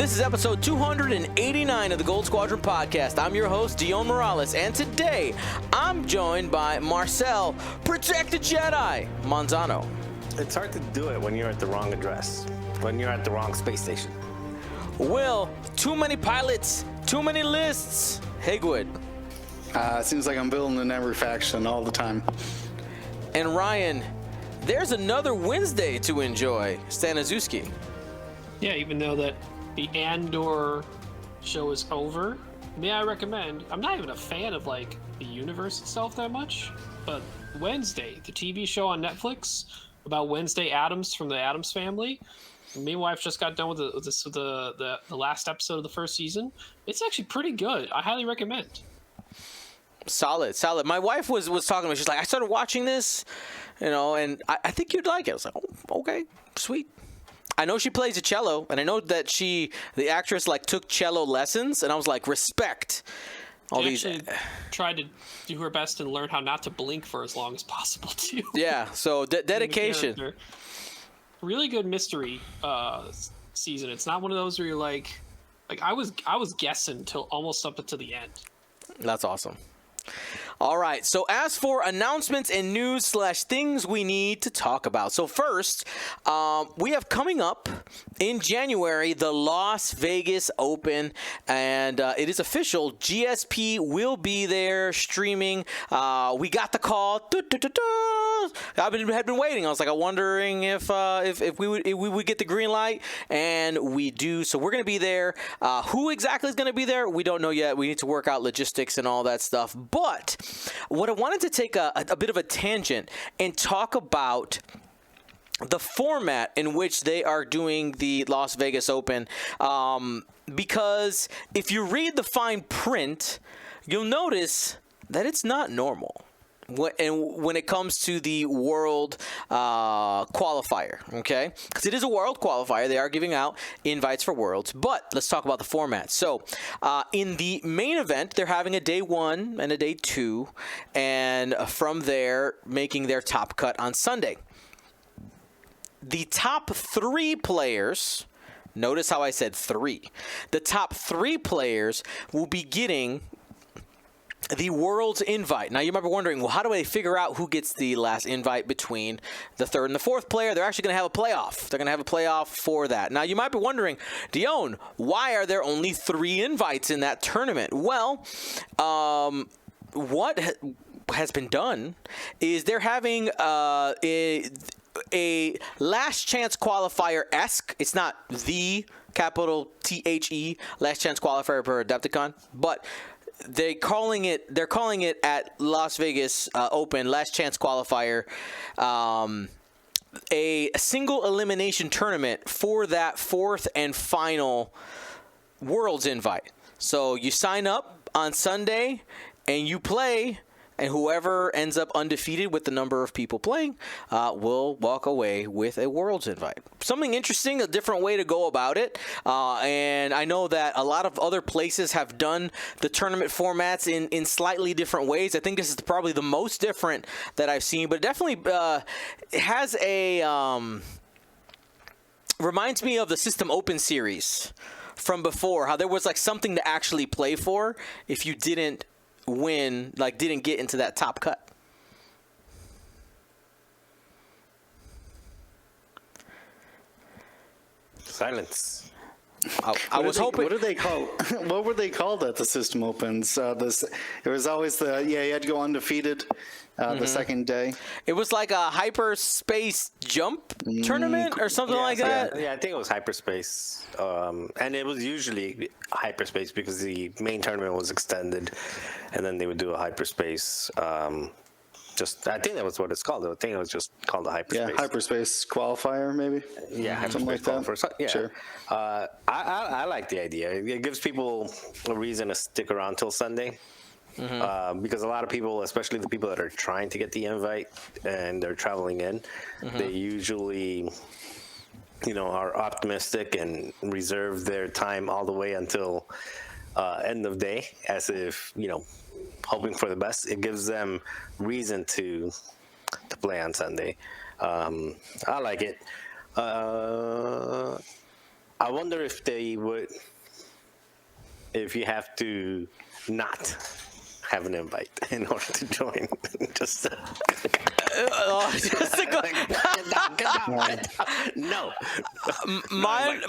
This is episode 289 of the Gold Squadron podcast. I'm your host, Dion Morales, and today I'm joined by Marcel, Protect the Jedi, Manzano. It's hard to do it when you're at the wrong address, when you're at the wrong space station. Will, too many pilots, too many lists, Higwood. It seems like I'm building in every faction all the time. And Ryan, there's another Wednesday to enjoy, Staniszewski. Yeah, even though that the Andor show is over, may I recommend, I'm not even a fan of like the universe itself that much, but Wednesday, the TV show on Netflix about Wednesday Addams from the Addams family. Me and wife just got done with the last episode of the first season. It's actually pretty good. I highly recommend. Solid. My wife was talking to me. She's like, I started watching this, and I think you'd like it. I was like, oh, okay, sweet. I know she plays a cello, and I know that the actress, took cello lessons, and I was like, respect. She actually tried to do her best and learn how not to blink for as long as possible, too. Yeah, so dedication. Really good mystery season. It's not one of those where you're like I was guessing till almost up to the end. That's awesome. All right, so as for announcements and news / things we need to talk about. So first, we have coming up in January the Las Vegas Open, and it is official. GSP will be there streaming. We got the call. I had been waiting. I was wondering if we would get the green light, and we do. So we're going to be there. Who exactly is going to be there? We don't know yet. We need to work out logistics and all that stuff. But what I wanted to take a bit of a tangent and talk about the format in which they are doing the Las Vegas Open, because if you read the fine print, you'll notice that it's not normal. When it comes to the world qualifier, okay? Because it is a world qualifier. They are giving out invites for worlds. But let's talk about the format. So in the main event, they're having a day 1 and a day 2. And from there, making their top cut on Sunday. The top 3 players, notice how I said 3. The top 3 players will be getting the world's invite. Now, you might be wondering, well, how do they figure out who gets the last invite between the 3rd and the 4th player? They're actually going to have a playoff. They're going to have a playoff for that. Now, you might be wondering, Dion, why are there only 3 invites in that tournament? Well, what has been done is they're having a last chance qualifier-esque. It's not the capital THE last chance qualifier per Adepticon, but they're calling it at Las Vegas Open last chance qualifier, a single elimination tournament for that 4th and final Worlds invite. So you sign up on Sunday and you play, and whoever ends up undefeated with the number of people playing will walk away with a Worlds invite. Something interesting, a different way to go about it. And I know that a lot of other places have done the tournament formats in slightly different ways. I think this is probably the most different that I've seen, but it definitely has reminds me of the System Open series from before, how there was something to actually play for if you didn't win, didn't get into that top cut. Silence. I was hoping. What did they call? What were they called at the System Opens? It was always you had to go undefeated the second day. It was like a hyperspace jump tournament or something like that. Yeah, I think it was hyperspace, and it was usually hyperspace because the main tournament was extended, and then they would do a hyperspace. I think that was what it's called. I think it was just called a hyperspace. Yeah, hyperspace qualifier, maybe. Yeah, something like that. Yeah. Sure. I like the idea. It gives people a reason to stick around till Sunday. Mm-hmm. Because a lot of people, especially the people that are trying to get the invite and they're traveling in, they usually, are optimistic and reserve their time all the way until end of day, as if, hoping for the best. It gives them reason to play on Sunday. I like it. I wonder if they would, if you have to not have an invite in order to join. Just to no. My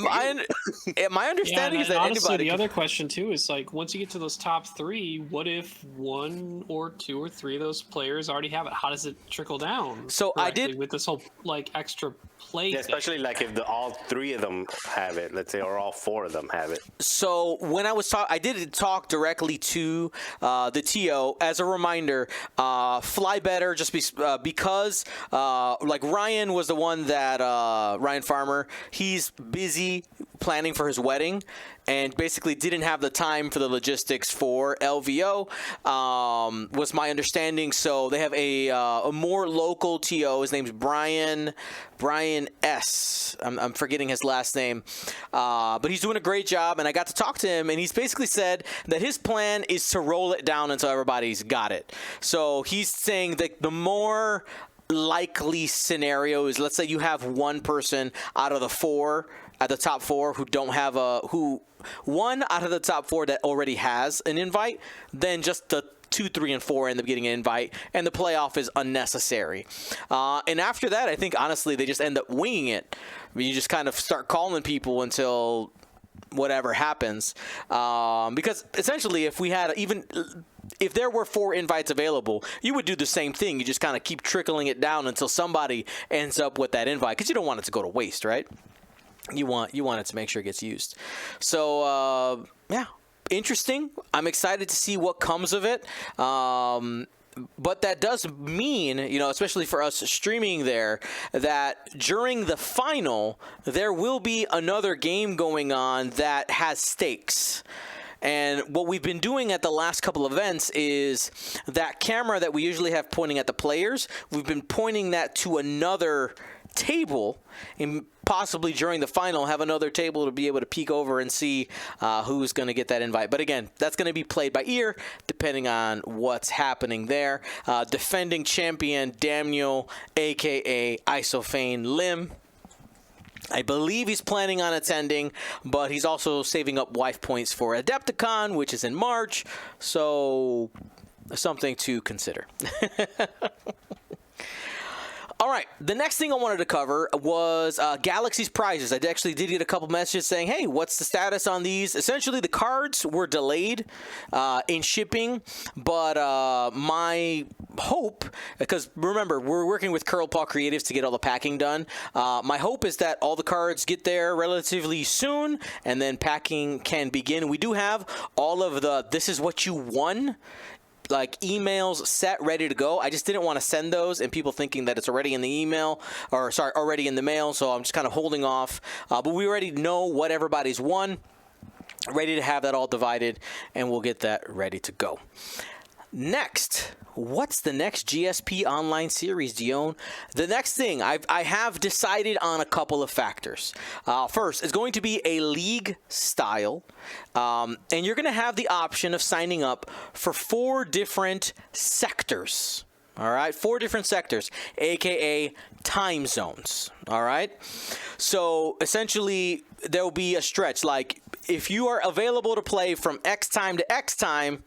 understanding and is that honestly, anybody. the other question too is like, once you get to those top three, what if 1 or 2 or 3 of those players already have it? How does it trickle down? So I correctly did- with this whole like extra play. Yeah, thing? especially like if all 3 of them have it, let's say, or all 4 of them have it. So when I was I did talk directly to the TO. As a reminder, fly better just because like Ryan was the one that Ryan Farmer, he's busy planning for his wedding and basically didn't have the time for the logistics for LVO, was my understanding. So they have a more local TO. His name's Brian S. I'm forgetting his last name, but he's doing a great job, and I got to talk to him, and he's basically said that his plan is to roll it down until everybody's got it. So he's saying that the more likely scenario is, let's say you have one person out of the 4 at the top 4 who don't have one out of the top 4 that already has an invite, then just the 2, 3, and 4 end up getting an invite, and the playoff is unnecessary. And after that, I think honestly they just end up winging it. You just kind of start calling people until whatever happens, because essentially if there were 4 invites available, you would do the same thing. You just kind of keep trickling it down until somebody ends up with that invite, because you don't want it to go to waste, right? You want it to make sure it gets used. So yeah, interesting. I'm excited to see what comes of it. But that does mean, especially for us streaming there, that during the final, there will be another game going on that has stakes. And what we've been doing at the last couple of events is that camera that we usually have pointing at the players, we've been pointing that to another table, and possibly during the final have another table to be able to peek over and see who's going to get that invite. But again, that's going to be played by ear depending on what's happening there. Defending champion Daniel, aka Isofane Lim, I believe he's planning on attending, but he's also saving up wife points for Adepticon, which is in March, so something to consider. All right, the next thing I wanted to cover was Galaxy's prizes. I actually did get a couple messages saying, hey, what's the status on these? Essentially, the cards were delayed in shipping, but my hope, because remember, we're working with Curl Paw Creatives to get all the packing done. My hope is that all the cards get there relatively soon, and then packing can begin. We do have all of the "this is what you won" like emails set, ready to go. I just didn't want to send those and people thinking that it's already in the email, already in the mail. So I'm just kind of holding off. But we already know what everybody's won, ready to have that all divided, and we'll get that ready to go. Next, what's the next GSP online series, Dion? The next thing, I have decided on a couple of factors. First, it's going to be a league style, and you're going to have the option of signing up for 4 different sectors. All right, 4 different sectors, aka time zones. All right, so essentially there will be a stretch. Like if you are available to play from X time to X time,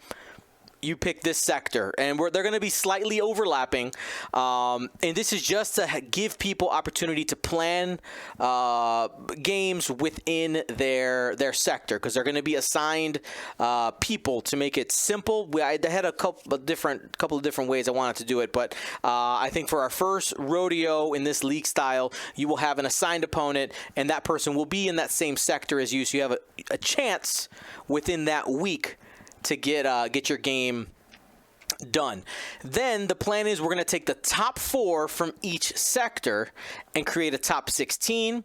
you pick this sector, and they're going to be slightly overlapping, and this is just to give people opportunity to plan games within their sector, because they're going to be assigned people to make it simple. I had a couple of different ways I wanted to do it, but I think for our first rodeo in this league style, you will have an assigned opponent, and that person will be in that same sector as you, so you have a chance within that week to get your game done. Then the plan is we're going to take the top 4 from each sector and create a top 16.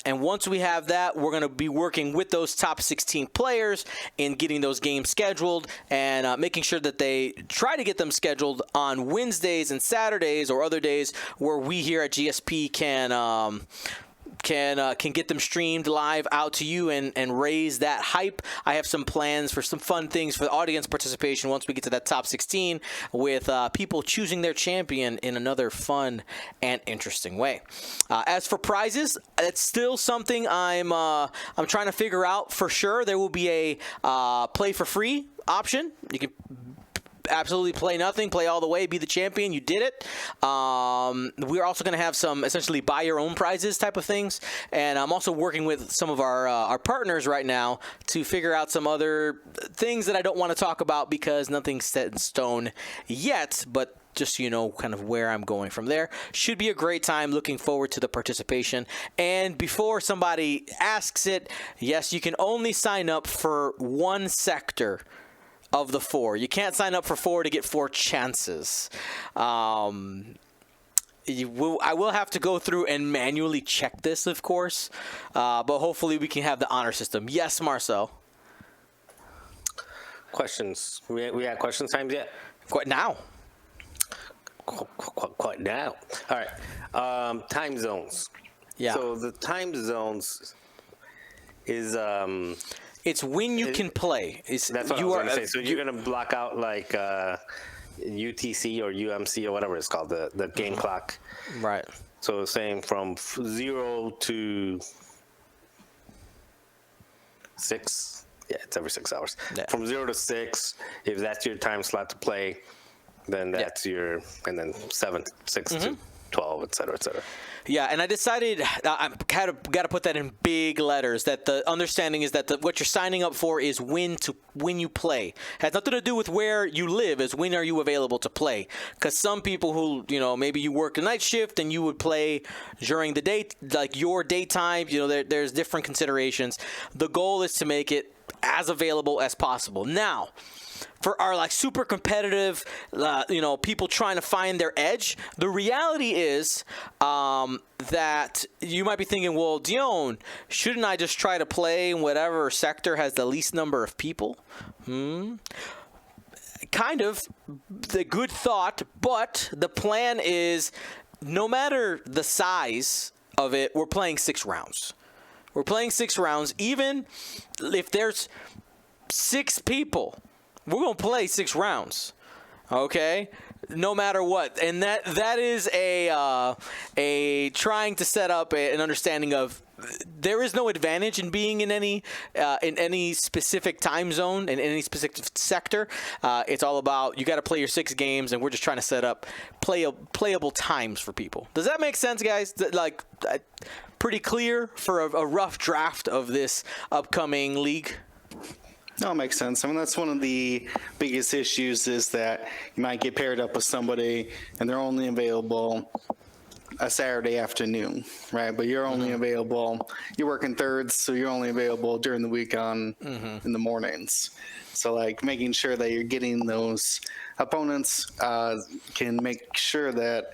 And once we have that, we're going to be working with those top 16 players in getting those games scheduled and making sure that they try to get them scheduled on Wednesdays and Saturdays or other days where we here at GSP can can get them streamed live out to you and raise that hype. I have some plans for some fun things for the audience participation once we get to that top 16 with people choosing their champion in another fun and interesting way. As for prizes, it's still something I'm trying to figure out for sure. There will be a play for free option. You can absolutely play nothing, play all the way, be the champion. You did it. We're also going to have some essentially buy your own prizes type of things, and I'm also working with some of our partners right now to figure out some other things that I don't want to talk about because nothing's set in stone yet, but just so you know kind of where I'm going from there. Should be a great time. Looking forward to the participation. And before somebody asks it, yes, you can only sign up for one sector of the 4. You can't sign up for 4 to get 4 chances. I will have to go through and manually check this, of course, but hopefully we can have the honor system. Yes, Marcel? Questions. We had question times yet? Quite now. Quite now. All right. Time zones. Yeah. So the time zones is... It's when you can play. That's what I was going to say. So you're going to block out like UTC or UMC or whatever it's called, the game clock. Right. So saying from 0 to 6. Yeah, it's every 6 hours. Yeah. From 0 to 6, if that's your time slot to play, then that's your, and then 7, 6 to 12, et cetera, et cetera. Yeah, and I decided I've got to put that in big letters, that the understanding is that what you're signing up for is when you play. It has nothing to do with where you live, is when are you available to play. Because some people who, maybe you work a night shift and you would play during the day, like your daytime, there's different considerations. The goal is to make it as available as possible. Now, for our super competitive, people trying to find their edge, the reality is that you might be thinking, well, Dion, shouldn't I just try to play in whatever sector has the least number of people? Kind of the good thought, but the plan is no matter the size of it, we're playing 6 rounds. We're playing 6 rounds, even if there's 6 people. We're going to play 6 rounds, okay? No matter what. And that is a trying to set up an understanding of there is no advantage in being in any specific time zone, in any specific sector. It's all about you got to play your 6 games, and we're just trying to set up playable times for people. Does that make sense, guys? Pretty clear for a rough draft of this upcoming league? No, it makes sense. I mean, that's one of the biggest issues is that you might get paired up with somebody and they're only available a Saturday afternoon, right? But you're only available, you're working thirds, so you're only available during the week in the mornings. So making sure that you're getting those opponents can make sure that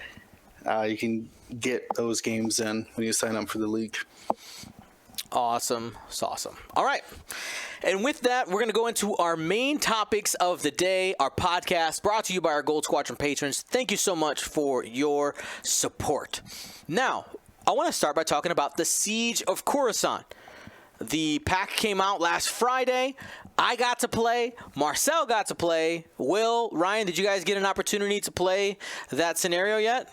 you can get those games in when you sign up for the league. Awesome. It's awesome. All right. And with that, we're going to go into our main topics of the day, our podcast brought to you by our Gold Squadron patrons. Thank you so much for your support. Now, I want to start by talking about the Siege of Coruscant. The pack came out last Friday. I got to play. Marcel got to play. Will, Ryan, did you guys get an opportunity to play that scenario yet?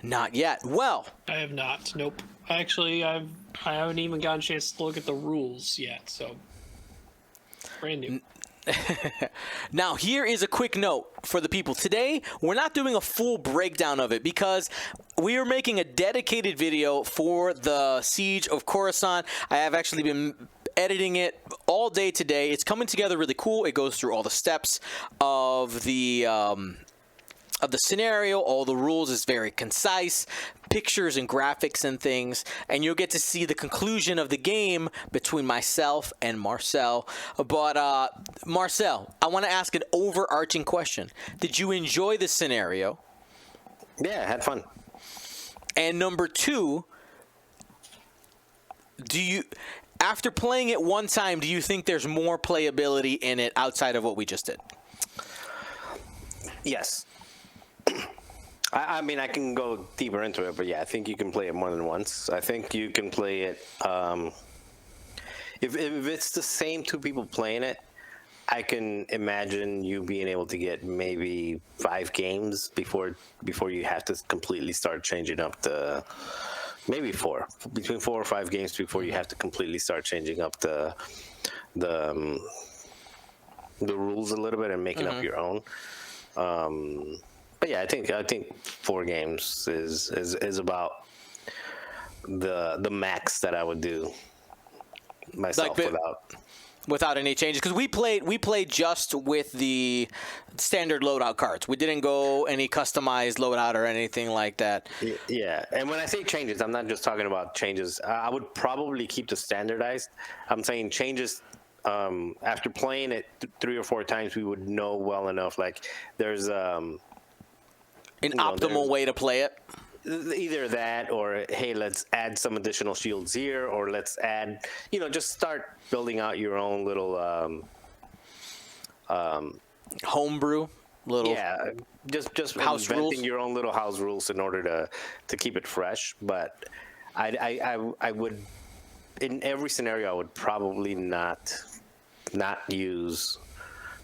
Not yet. Well, I have not. Nope. Actually, I haven't even gotten a chance to look at the rules yet, so brand new. Now, here is a quick note for the people. Today, we're not doing a full breakdown of it because we are making a dedicated video for the Siege of Coruscant. I have actually been editing it all day today. It's coming together really cool. It goes through all the steps of the scenario, all the rules is very concise, pictures and graphics and things, and you'll get to see the conclusion of the game between myself and Marcel. But Marcel, I want to ask an overarching question. Did you enjoy the scenario? Yeah, I had fun. And number 2, after playing it one time, do you think there's more playability in it outside of what we just did? Yes. I mean, I can go deeper into it, but yeah, I think you can play it more than once. I think you can play it. If it's the same two people playing it, I can imagine you being able to get maybe 5 games before you have to completely start changing up the. Maybe 4, between 4 or 5 games before you have to completely start changing up the rules a little bit and making up your own. But yeah, I think 4 games is about the max that I would do myself without any changes, because we played just with the standard loadout cards. We didn't go any customized loadout or anything like that. Yeah, and when I say changes, I'm not just talking about changes. I would probably keep the standardized. I'm saying changes. After playing it 3 or 4 times, we would know well enough. Like there's an optimal way to play it. Either that, or hey, let's add some additional shields here, or let's add, just start building out your own little homebrew, little just house inventing rules. your own little house rules in order to keep it fresh. But I would, in every scenario, I would probably not use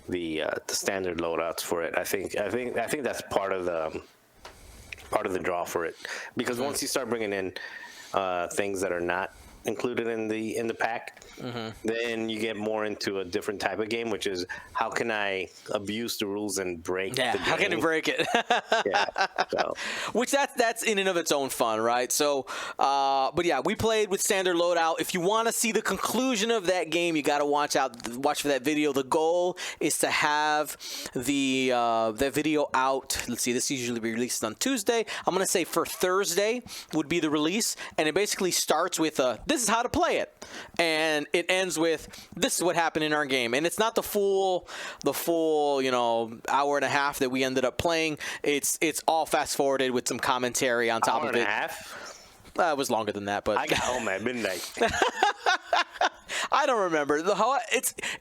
the standard loadouts for it. I think that's part of the draw for it, because once you start bringing in things that are not included in the pack, then you get more into a different type of game, which is how can I abuse the rules and break the game? How can I break it? Yeah, so. Which that's in and of its own fun, right? So, but yeah, we played with standard loadout. If you want to see the conclusion of that game, you got to watch for that video. The goal is to have that video out. Let's see, this usually releases on Tuesday. I'm gonna say for Thursday would be the release, and it basically starts with this is how to play it, and it ends with this is what happened in our game. And it's not the full hour and a half that we ended up playing. It's all fast forwarded with some commentary on top of it. Hour and a half? It was longer than that, but I got home at midnight. I don't remember.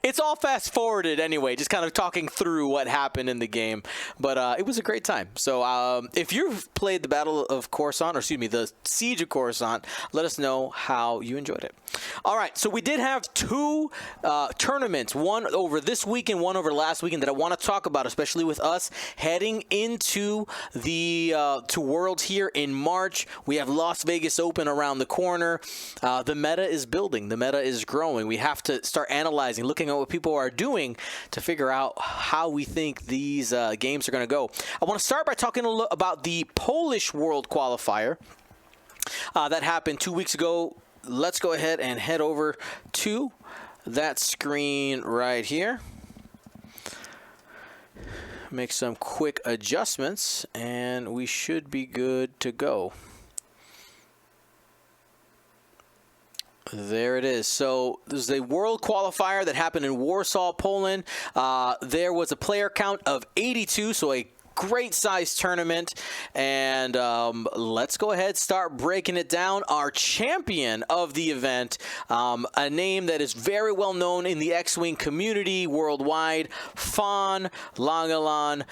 It's all fast forwarded anyway, just kind of talking through what happened in the game. But it was a great time. So if you've played the Battle of Coruscant, the Siege of Coruscant, let us know how you enjoyed it. All right, so we did have 2 tournaments, one over this week and one over last weekend, that I want to talk about, especially with us heading into the to Worlds here in March. We have Las Vegas Open around the corner. The meta is building. The meta is growing. We have to start analyzing, looking at what people are doing to figure out how we think these games are going to go. I want to start by talking about the Polish World Qualifier that happened 2 weeks ago. Let's go ahead and head over to that screen right here. Make some quick adjustments, and we should be good to go. There it is. So there's a world qualifier that happened in Warsaw, Poland. There was a player count of 82, so a great size tournament, and let's go ahead, start breaking it down. Our champion of the event, a name that is very well known in the X-Wing community worldwide, Fawn Langelan,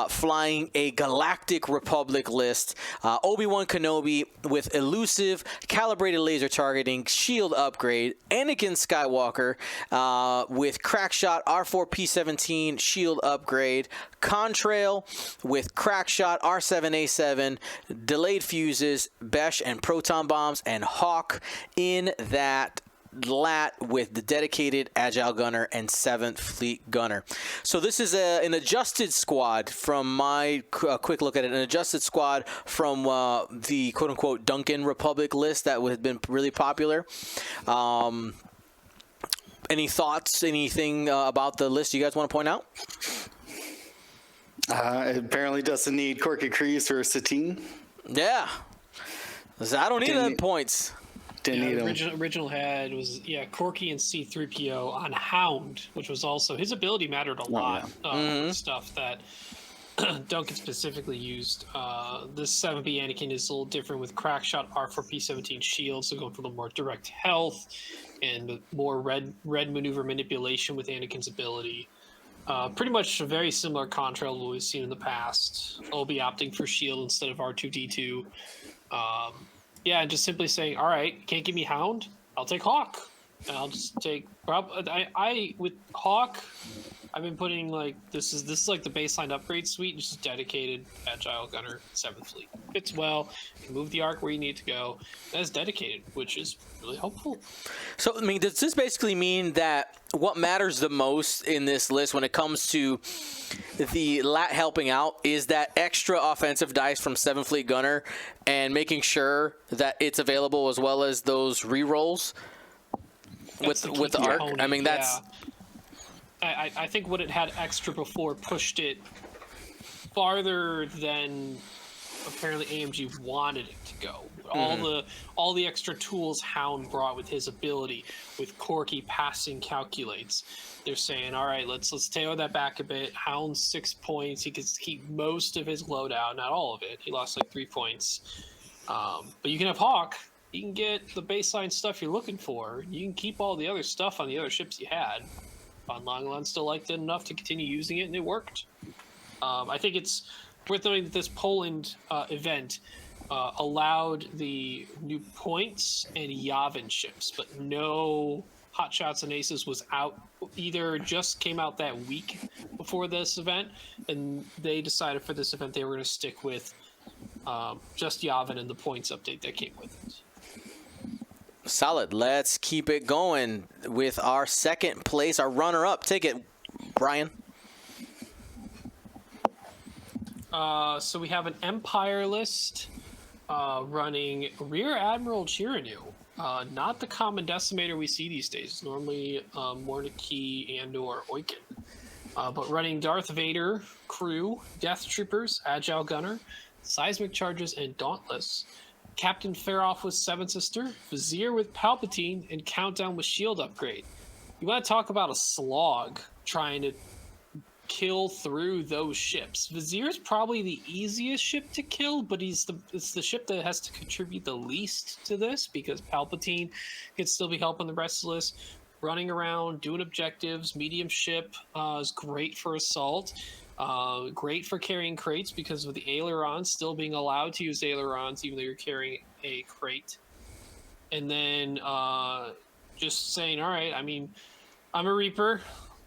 flying a Galactic Republic list. Obi-Wan Kenobi with elusive, calibrated laser targeting, shield upgrade. Anakin Skywalker with crackshot R4P17 shield upgrade. Contrail with crackshot R7A7, delayed fuses, Besh and proton bombs, and Hawk in that lat with the dedicated Agile Gunner and 7th Fleet Gunner. So this is an adjusted squad from my quick look at it, an adjusted squad from the quote-unquote Duncan Republic list that had been really popular. Any thoughts, anything about the list you guys want to point out? It apparently doesn't need Corky Kryze or Satine. Yeah. I don't need them points. Didn't need them. Original had was Corky and C-3PO on Hound, which was also his ability mattered a lot. Stuff that Duncan specifically used. This 7B Anakin is a little different with crackshot R4P17 shields, so going for a little more direct health and more red maneuver manipulation with Anakin's ability. Pretty much a very similar Contrail we've seen in the past. Obi opting for shield instead of R2D2. Yeah, and just simply saying, all right, you can't give me Hound, I'll take Hawk. And I'll just take I with Hawk, I've been putting like this is like the baseline upgrade suite, just dedicated Agile Gunner 7th Fleet. Fits well, you move the arc where you need to go. That's dedicated, which is really helpful. So, I mean, does this basically mean that what matters the most in this list when it comes to the lat helping out is that extra offensive dice from 7th Fleet Gunner and making sure that it's available as well as those rerolls with the arc? I mean, that's... Yeah. I think what it had extra before pushed it farther than apparently AMG wanted it to go. All the extra tools Hound brought with his ability, with Corky passing calculates. They're saying, all right, let's tailor that back a bit. Hound's 6 points. He can keep most of his loadout, not all of it. He lost like 3 points. But you can have Hawk. You can get the baseline stuff you're looking for. You can keep all the other stuff on the other ships you had. Von Langeland still liked it enough to continue using it, and it worked. I think it's worth noting that this Poland event allowed the new points and Yavin ships, but no Hotshots and Aces was out. Either just came out that week before this event, and they decided for this event they were going to stick with just Yavin and the points update that came with it. Solid. Let's keep it going with our second place, our runner-up. Take it, Brian. So we have an Empire list running Rear Admiral Chiranu. Not the common decimator we see these days. It's normally Mordecai and or Oiken. But running Darth Vader, Crew, Death Troopers, Agile Gunner, Seismic Charges, and Dauntless. Captain Faroff with Seven Sister, Vizier with Palpatine, and Countdown with Shield Upgrade. You want to talk about a slog trying to kill through those ships. Vizier's probably the easiest ship to kill, but it's the ship that has to contribute the least to this because Palpatine can still be helping the rest of the list. Running around, doing objectives, medium ship is great for assault. Great for carrying crates because of the ailerons still being allowed to use ailerons even though you're carrying a crate. And then just saying, all right, I mean, I'm a Reaper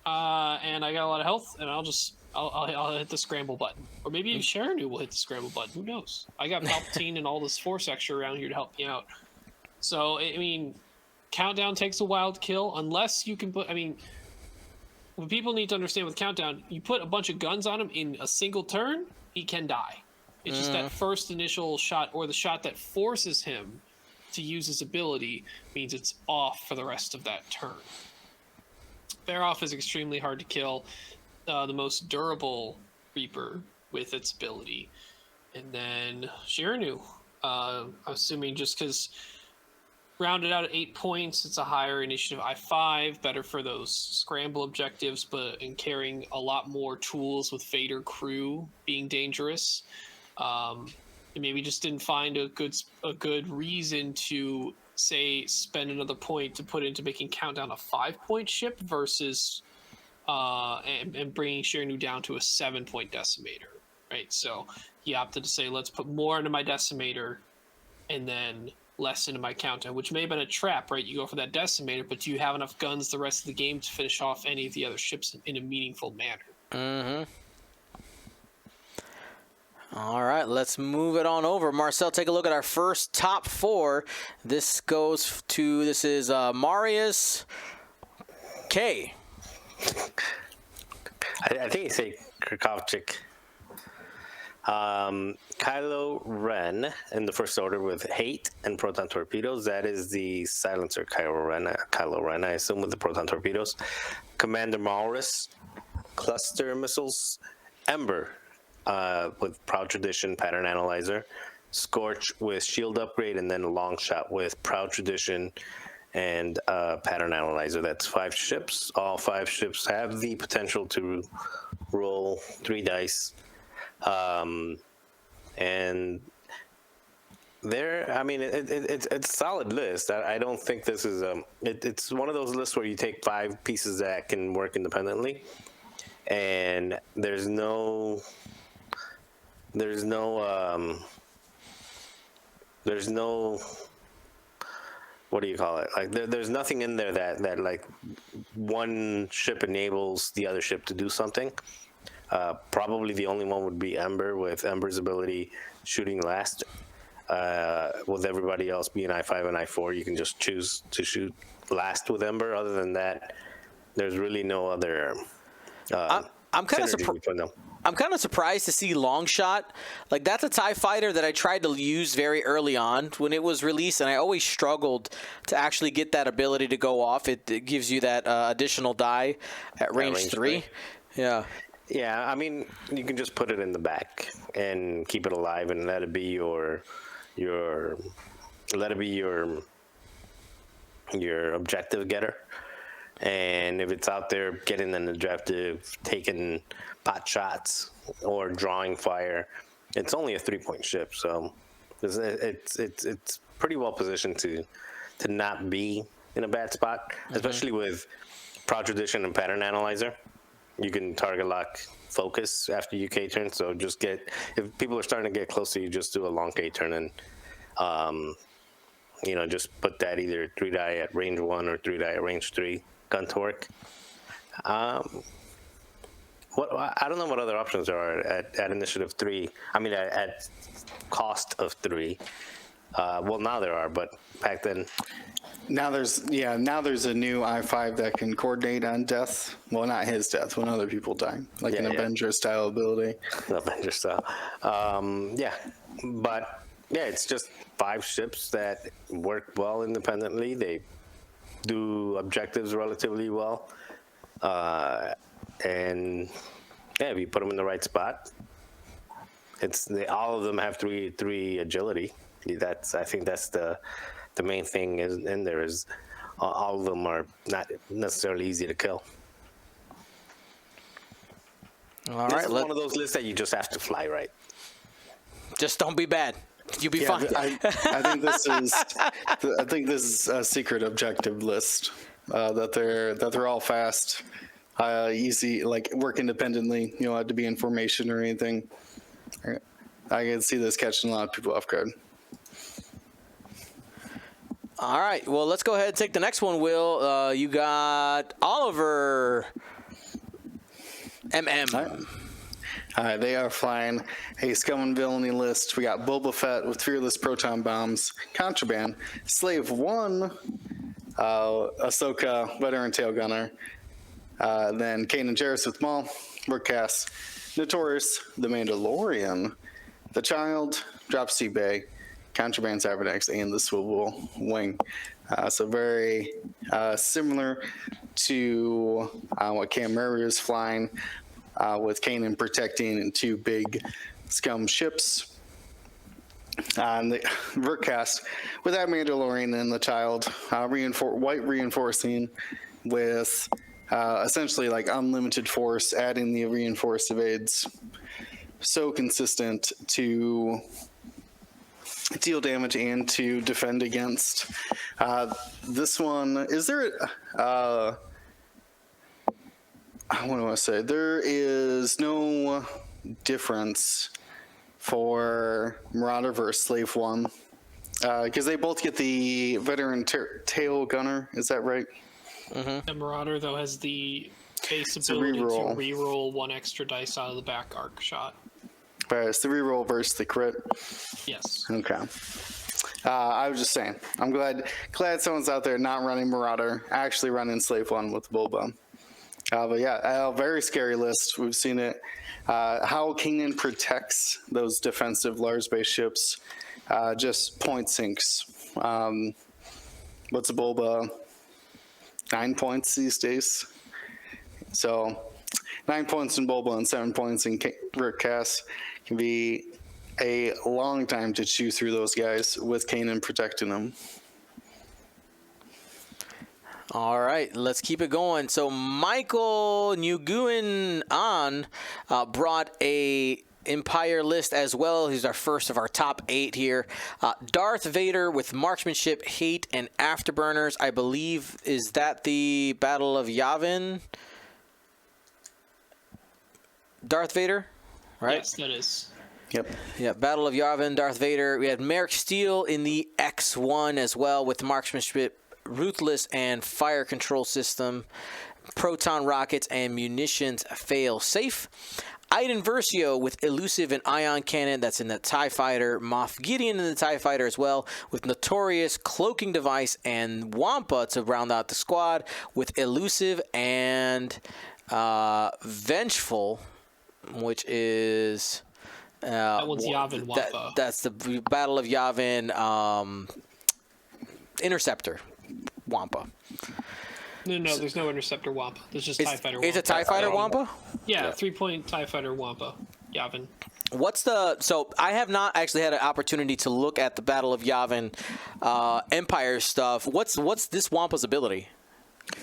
and I got a lot of health, and I'll hit the scramble button. Or maybe even Chiranu will hit the scramble button. Who knows? I got Palpatine and all this Force extra around here to help me out. So, I mean, Countdown takes a wild kill unless you can put, I mean, what people need to understand with Countdown, you put a bunch of guns on him in a single turn, he can die. It's just that first initial shot, or the shot that forces him to use his ability, means it's off for the rest of that turn. Faroff is extremely hard to kill, the most durable Reaper with its ability. And then Chiranu, assuming just because rounded out at 8 points, it's a higher initiative I5, better for those scramble objectives, but in carrying a lot more tools with Vader Crew being dangerous. And maybe just didn't find a good reason to say spend another point to put into making Countdown a 5-point ship versus and bringing Chiranu down to a 7-point decimator, right? So he opted to say, let's put more into my decimator and then less into my Countdown, which may have been a trap, right? You go for that decimator, but do you have enough guns the rest of the game to finish off any of the other ships in a meaningful manner? Mm-hmm. All right, let's move it on over. Marcel, take a look at our first top 4. This is Marius K. I think you say Krakovchik. Kylo Ren in the First Order with Hate and Proton Torpedoes. That is the silencer Kylo Ren, I assume, with the Proton Torpedoes. Commander Maurus, Cluster Missiles. Ember with Proud Tradition, Pattern Analyzer. Scorch with Shield Upgrade, and then Long Shot with Proud Tradition and Pattern Analyzer. That's 5 ships. All 5 ships have the potential to roll 3 dice. And there, I mean, it's a solid list. I don't think this is it's one of those lists where you take 5 pieces that can work independently, and there's no what do you call it? Like there's nothing in there that like one ship enables the other ship to do something. Probably the only one would be Ember, with Ember's ability shooting last. With everybody else being I-5 and I-4, you can just choose to shoot last with Ember. Other than that, there's really no other. I'm kind of surprised. I'm kind of surprised to see Longshot. Like, that's a TIE fighter that I tried to use very early on when it was released, and I always struggled to actually get that ability to go off. It gives you that additional die at range 3. Yeah. Yeah, I mean, you can just put it in the back and keep it alive and let it be your objective getter. And if it's out there getting an objective, taking pot shots or drawing fire, it's only a 3-point ship, so it's pretty well positioned to not be in a bad spot, especially with Proud Tradition and Pattern Analyzer. You can target lock focus after you K-turn, so just if people are starting to get close to you, just do a long K-turn and just put that either 3-die at range 1 or 3-die at range 3 gun torque. I don't know what other options there are at initiative 3. I mean, at cost of 3. Well, now there are, but back then. Now there's a new I-5 that can coordinate on death. Well, not his death, when other people die, like an Avenger style ability. Avenger style. But it's just 5 ships that work well independently. They do objectives relatively well, and if you put them in the right spot, all of them have 3 agility. I think that's the main thing in there is all of them are not necessarily easy to kill. All this right, is one of those lists that you just have to fly right. Just don't be bad. You'll be fine. I think this is a secret objective list that they're all fast, easy, like work independently. You don't have to be in formation or anything. I can see this catching a lot of people off guard. All right. Well, let's go ahead and take the next one, Will. You got Oliver MM. All right, they are flying a Scum and Villainy list. We got Boba Fett with Fearless Proton Bombs, Contraband, Slave 1, Ahsoka, Veteran Tail Gunner, then Kanan Jarrus with Maul, Workcast, Notorious, The Mandalorian, The Child, Drop C Bay, Contraband Cybernex, and the Swivel Wing. So very similar to what Cam Murray is flying, with Kanan protecting 2 big Scum ships. And the Vertcast with that Mandalorian and the Child, white reinforcing with essentially like unlimited force, adding the reinforced evades. So consistent to deal damage and to defend against. This one, is there what do I say? There is no difference for Marauder versus Slave 1 because they both get the Veteran Tail Gunner. Is that right? Mm-hmm. The Marauder, though, has the base ability to reroll 1 extra dice out of the back arc shot. Right, it's the reroll versus the crit. Yes. Okay. I was just saying, I'm glad someone's out there not running Marauder, actually running Slave 1 with Boba. But yeah, a very scary list. We've seen it. How Kanan protects those defensive Lars base ships, just point sinks. What's a Boba? 9 points these days. So 9 points in Boba and 7 points in Rick Cass can be a long time to chew through those guys with Kanan protecting them. All right, let's keep it going. So Michael Nguyen brought a Empire list as well. He's our first of our top 8 here. Darth Vader with Marksmanship, Hate, and Afterburners. I believe, is that the Battle of Yavin? Darth Vader, right? Yes, that is. Yep. Yeah, Battle of Yavin, Darth Vader. We had Merrick Steele in the X1 as well with marksmanship, ruthless, and fire control system, proton rockets, and munitions fail safe. Iden Versio with elusive and ion cannon. That's in the TIE Fighter. Moff Gideon in the TIE Fighter as well with notorious cloaking device, and Wampa to round out the squad with elusive and vengeful, which is... That one's Yavin Wampa. That's the Battle of Yavin Interceptor Wampa. No, there's no Interceptor Wampa. There's just TIE Fighter Wampa. Is it TIE Fighter Wampa? Yeah, 3-point TIE Fighter Wampa. Yavin. So I have not actually had an opportunity to look at the Battle of Yavin Empire stuff. What's this Wampa's ability?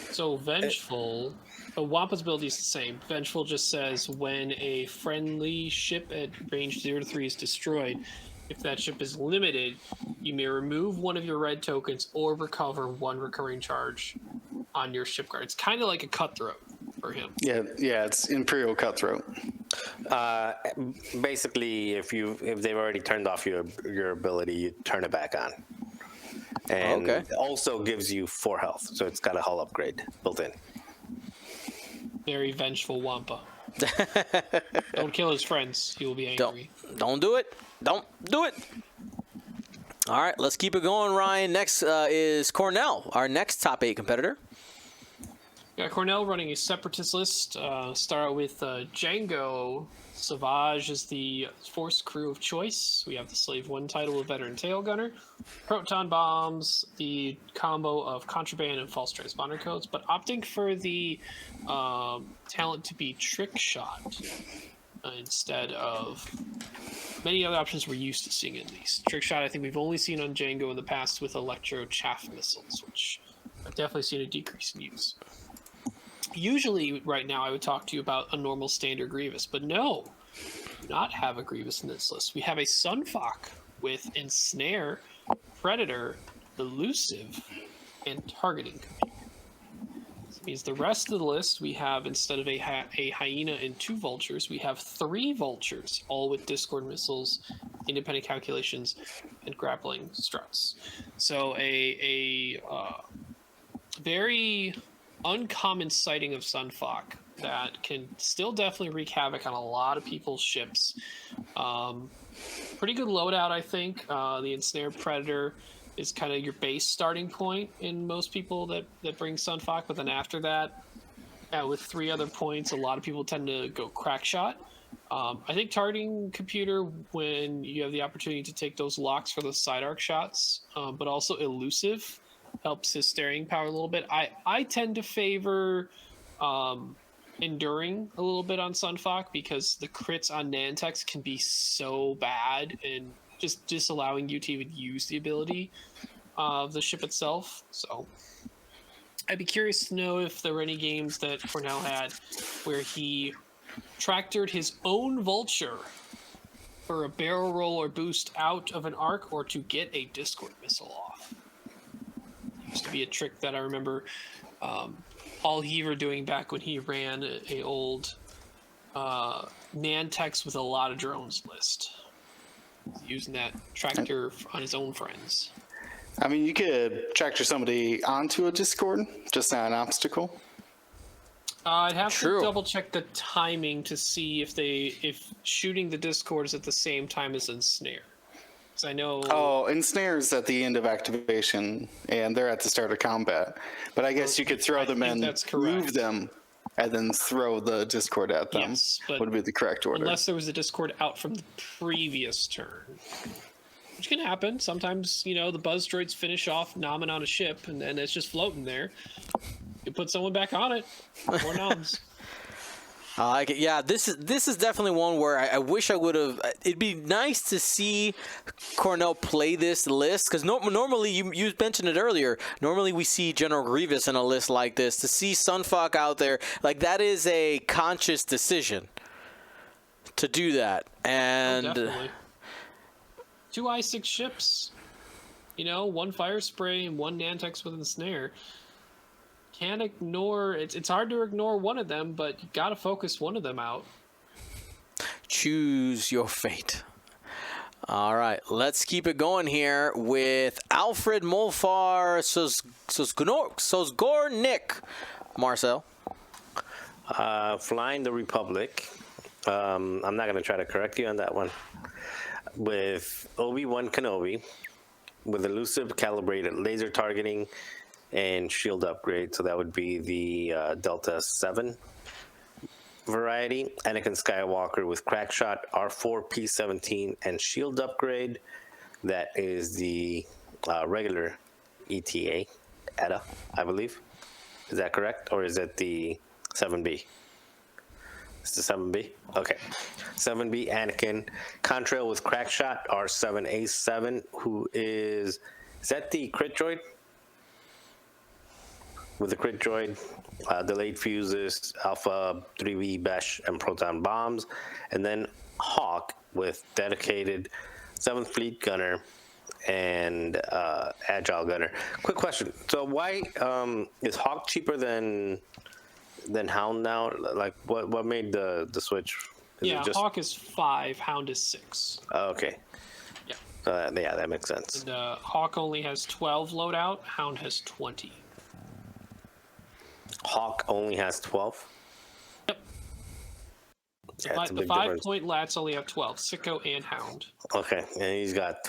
So Vengeful, Wampa's ability is the same. Vengeful just says when a friendly ship at range 0 to 3 is destroyed, if that ship is limited, you may remove one of your red tokens or recover one recurring charge on your ship guard. It's kind of like a cutthroat for him. Yeah, it's Imperial Cutthroat. Basically, if they've already turned off your ability, you turn it back on. And Okay. it also gives you 4 health, so it's got a hull upgrade built in. Very vengeful Wampa. Don't kill his friends. He will be angry. Don't do it. Don't do it. All right, let's keep it going, Ryan. Next is Cornell, our next top 8 competitor. Yeah, Cornell running a separatist list. Start out with Django. Savage is the force crew of choice. We have the Slave 1 title of Veteran Tail Gunner. Proton bombs, the combo of contraband and false transponder codes, but opting for the talent to be trick shot instead of many other options we're used to seeing in these. Trick shot, I think we've only seen on Django in the past with electro chaff missiles, which I've definitely seen a decrease in use. Usually, right now, I would talk to you about a normal standard Grievous, but no, we do not have a Grievous in this list. We have a Sunfok with Ensnare, Predator, Elusive, and Targeting Computer. This means the rest of the list, we have, instead of a Hyena and 2 Vultures, we have 3 Vultures, all with Discord missiles, independent calculations, and grappling struts. So a very uncommon sighting of Sunfok that can still definitely wreak havoc on a lot of people's ships. Pretty good loadout, I think. The Ensnared Predator is kind of your base starting point in most people that bring Sunfok, but then after that, with 3 other points, a lot of people tend to go crack shot. I think Targeting Computer, when you have the opportunity to take those locks for those side arc shots, but also Elusive, helps his staying power a little bit. I tend to favor Enduring a little bit on Sunfok because the crits on Nantex can be so bad and just disallowing you to even use the ability of the ship itself. So I'd be curious to know if there were any games that Cornell had where he tractored his own Vulture for a barrel roll or boost out of an arc or to get a Discord missile off. To be a trick that I remember Paul Heaver doing back when he ran a old Nantex with a lot of drones list, using that tractor on his own friends. I mean, you could tractor somebody onto a Discord, just not an obstacle. I'd have to double check the timing to see if shooting the Discord is at the same time as Ensnare. I know. Oh, Ensnare's at the end of activation, and they're at the start of combat. But I guess you could throw them in, move them, and then throw the Discord at them. Yes, but would be the correct order. Unless there was a Discord out from the previous turn, which can happen. Sometimes, the buzz droids finish off nomming on a ship, and then it's just floating there. You put someone back on it, more noms. Yeah, this is definitely one where I wish I would have. It'd be nice to see Cornell play this list because normally you mentioned it earlier. Normally we see General Grievous in a list like this. To see Sunfok out there, like that is a conscious decision to do that. And definitely. 2 I-6 ships, 1 fire spray and 1 Nantex with a snare. Can't ignore it's hard to ignore one of them, but you gotta focus one of them out. Choose your fate. All right, let's keep it going here with Alfred Molfar Sosgornik. Marcel. Flying the Republic. I'm not going to try to correct you on that one. With Obi-Wan Kenobi, with elusive calibrated laser targeting and shield upgrade. So that would be the Delta 7 variety. Anakin Skywalker with crack shot, R4 P17 and shield upgrade. That is the regular ETA, I believe. Is that correct? Or is it the 7B? It's the 7B? Okay. 7B Anakin. Contrail with crack shot, R7A7, who is that the crit droid? With the crit droid, delayed fuses, Alpha 3B Besh and proton bombs, and then Hawk with dedicated 7th Fleet gunner and agile gunner. Quick question: so why is Hawk cheaper than Hound now? Like, what made the switch? Is Yeah, it just... Hawk is 5, Hound is 6. Oh, okay. Yeah. Yeah, that makes sense. And Hawk only has 12 loadout, Hound has 20. Hawk only has 12. Yep. Yeah, it's a The big 5 difference. point lats only have 12, Sicko and Hound. Okay, and he's got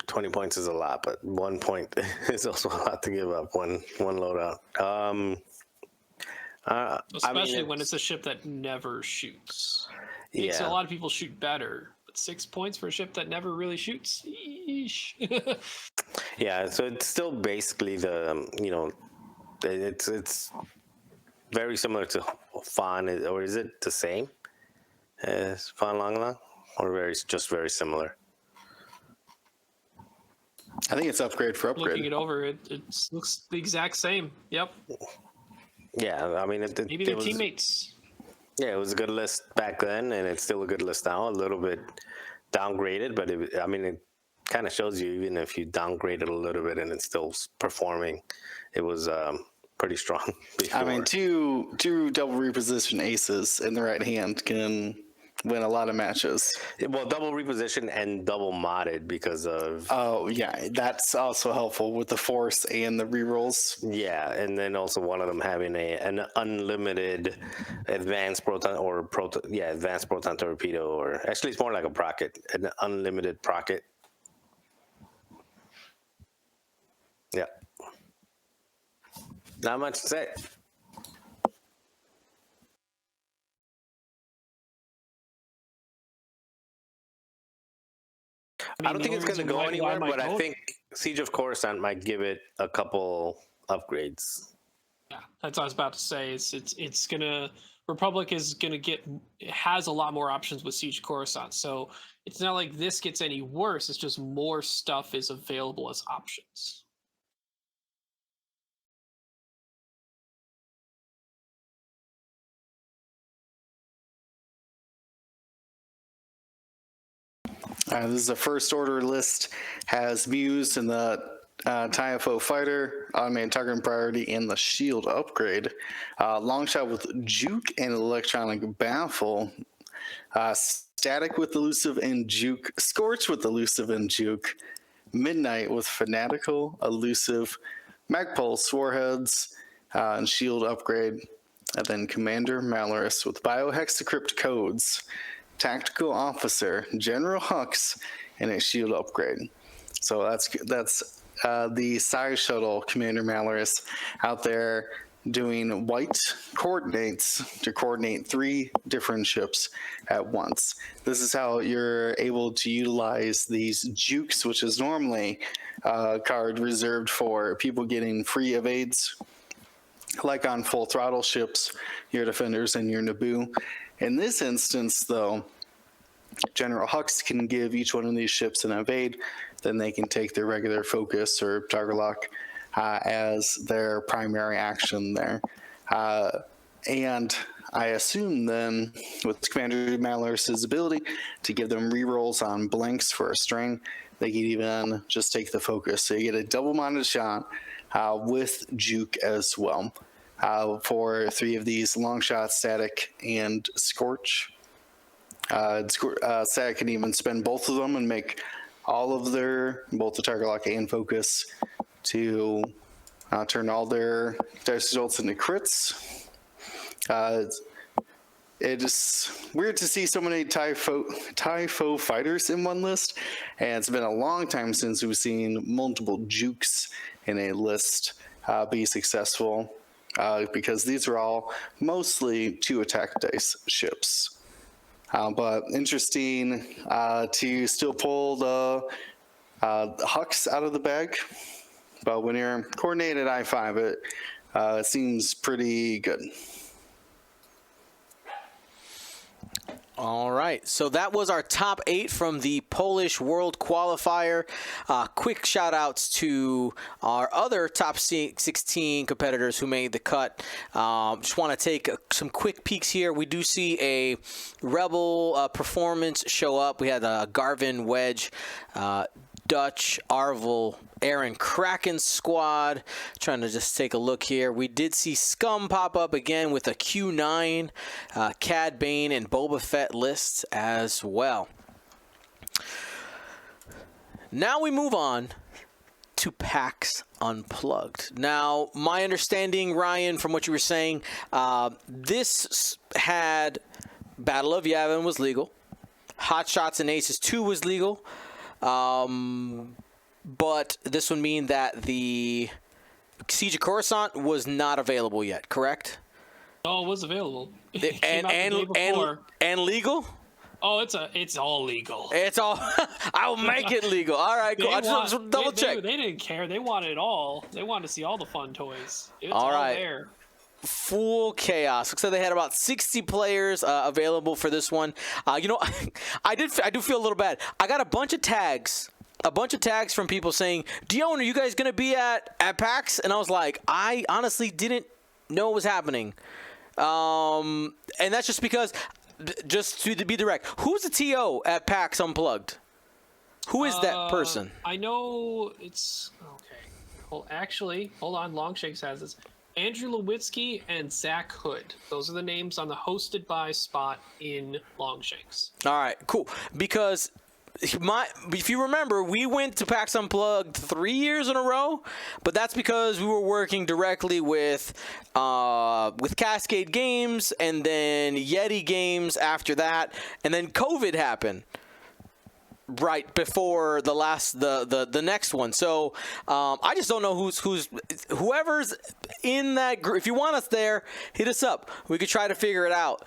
20 points is a lot, but 1 point is also a lot to give up. One loadout. Especially when it's a ship that never shoots. Makes a Yeah. lot of people shoot better. But 6 points for a ship that never really shoots? Yeesh. Yeah, so it's still basically the it's very similar to Fawn, or is it the same as Fawn Long Long, or just very similar? I think it's upgrade for Looking upgrade. it over, it looks the exact same. Yep. Yeah, I mean, Maybe they're teammates. Yeah, it was a good list back then, and it's still a good list now. A little bit downgraded, but it kind of shows you, even if you downgrade it a little bit and it's still performing, it was pretty strong before. I mean, two double reposition aces in the right hand can win a lot of matches. Well, double reposition and double modded because of... Oh, yeah, that's also helpful with the force and the rerolls. Yeah, and then also one of them having an unlimited advanced proton torpedo, or actually it's more like a procket, an unlimited procket. Yeah. Not much to say. I don't think it's going to go anywhere, but I think Siege of Coruscant might give it a couple upgrades. Yeah, that's what I was about to say. It's gonna Republic is gonna has a lot more options with Siege Coruscant, so it's not like this gets any worse. It's just more stuff is available as options. This is a first order list, has Muse and the TIFO fighter, automated target priority, and the shield upgrade. Long shot with Juke and electronic baffle. Static with elusive and Juke. Scorch with elusive and Juke. Midnight with fanatical, elusive, Magpulse, warheads, and shield upgrade. And then Commander Malorus with biohexacrypt codes. Tactical officer, General Hux, and a shield upgrade. So that's the Psy Shuttle Commander Malorus out there doing white coordinates to coordinate 3 different ships at once. This is how you're able to utilize these jukes, which is normally a card reserved for people getting free evades, like on full throttle ships, your defenders and your Naboo. In this instance, though, General Hux can give each one of these ships an evade, then they can take their regular focus or target lock as their primary action there. And I assume then, with Commander Malorus's ability to give them rerolls on blanks for a string, they can even just take the focus. So you get a double-minded shot with Juke as well. For 3 of these, long shot, static, and scorch. SAG can even spend both of them and make all of both the Target Lock and Focus to turn all their dice results into crits. It is weird to see so many Typho fighters in one list, and it's been a long time since we've seen multiple Jukes in a list be successful, because these are all mostly 2 attack dice ships. But interesting to still pull the Hux out of the bag, but when you're coordinated I5, it seems pretty good. All right, so that was our top 8 from the Polish World Qualifier. Quick shout outs to our other top 16 competitors who made the cut. Just want to take some quick peeks here. We do see a Rebel performance show up. We had Garvin, Wedge, Dutch, Arvel, Aaron Kraken squad. Trying to just take a look here. We did see Scum pop up again with a Q9, Cad Bane, and Boba Fett lists as well. Now we move on to PAX Unplugged. Now, my understanding, Ryan, from what you were saying, this had Battle of Yavin was legal. Hot Shots and Aces 2 was legal. But this would mean that the Siege of Coruscant was not available yet, correct? Oh, it was available. And legal? Oh, it's all legal. It's all. I'll make it legal. All right, cool. I just double check. They didn't care. They wanted it all. They wanted to see all the fun toys. It's all right. there. Full chaos. Looks like they had about 60 players available for this one. You know, I do feel a little bad. I got a bunch of tags from people saying, Dion, are you guys going to be at PAX? And I was like, I honestly didn't know what was happening. And that's just because, just to be direct, who's the TO at PAX Unplugged? Who is that person? I know it's, okay. Well, actually, hold on. Longshakes has this. Andrew Lewitsky and Zach Hood. Those are the names on the hosted by spot in Longshakes. All right, cool. Because if you remember, we went to PAX Unplugged 3 years in a row, but that's because we were working directly with Cascade Games and then Yeti Games after that, and then COVID happened right before the next one. So I just don't know whoever's in that group. If you want us there, hit us up. We could try to figure it out.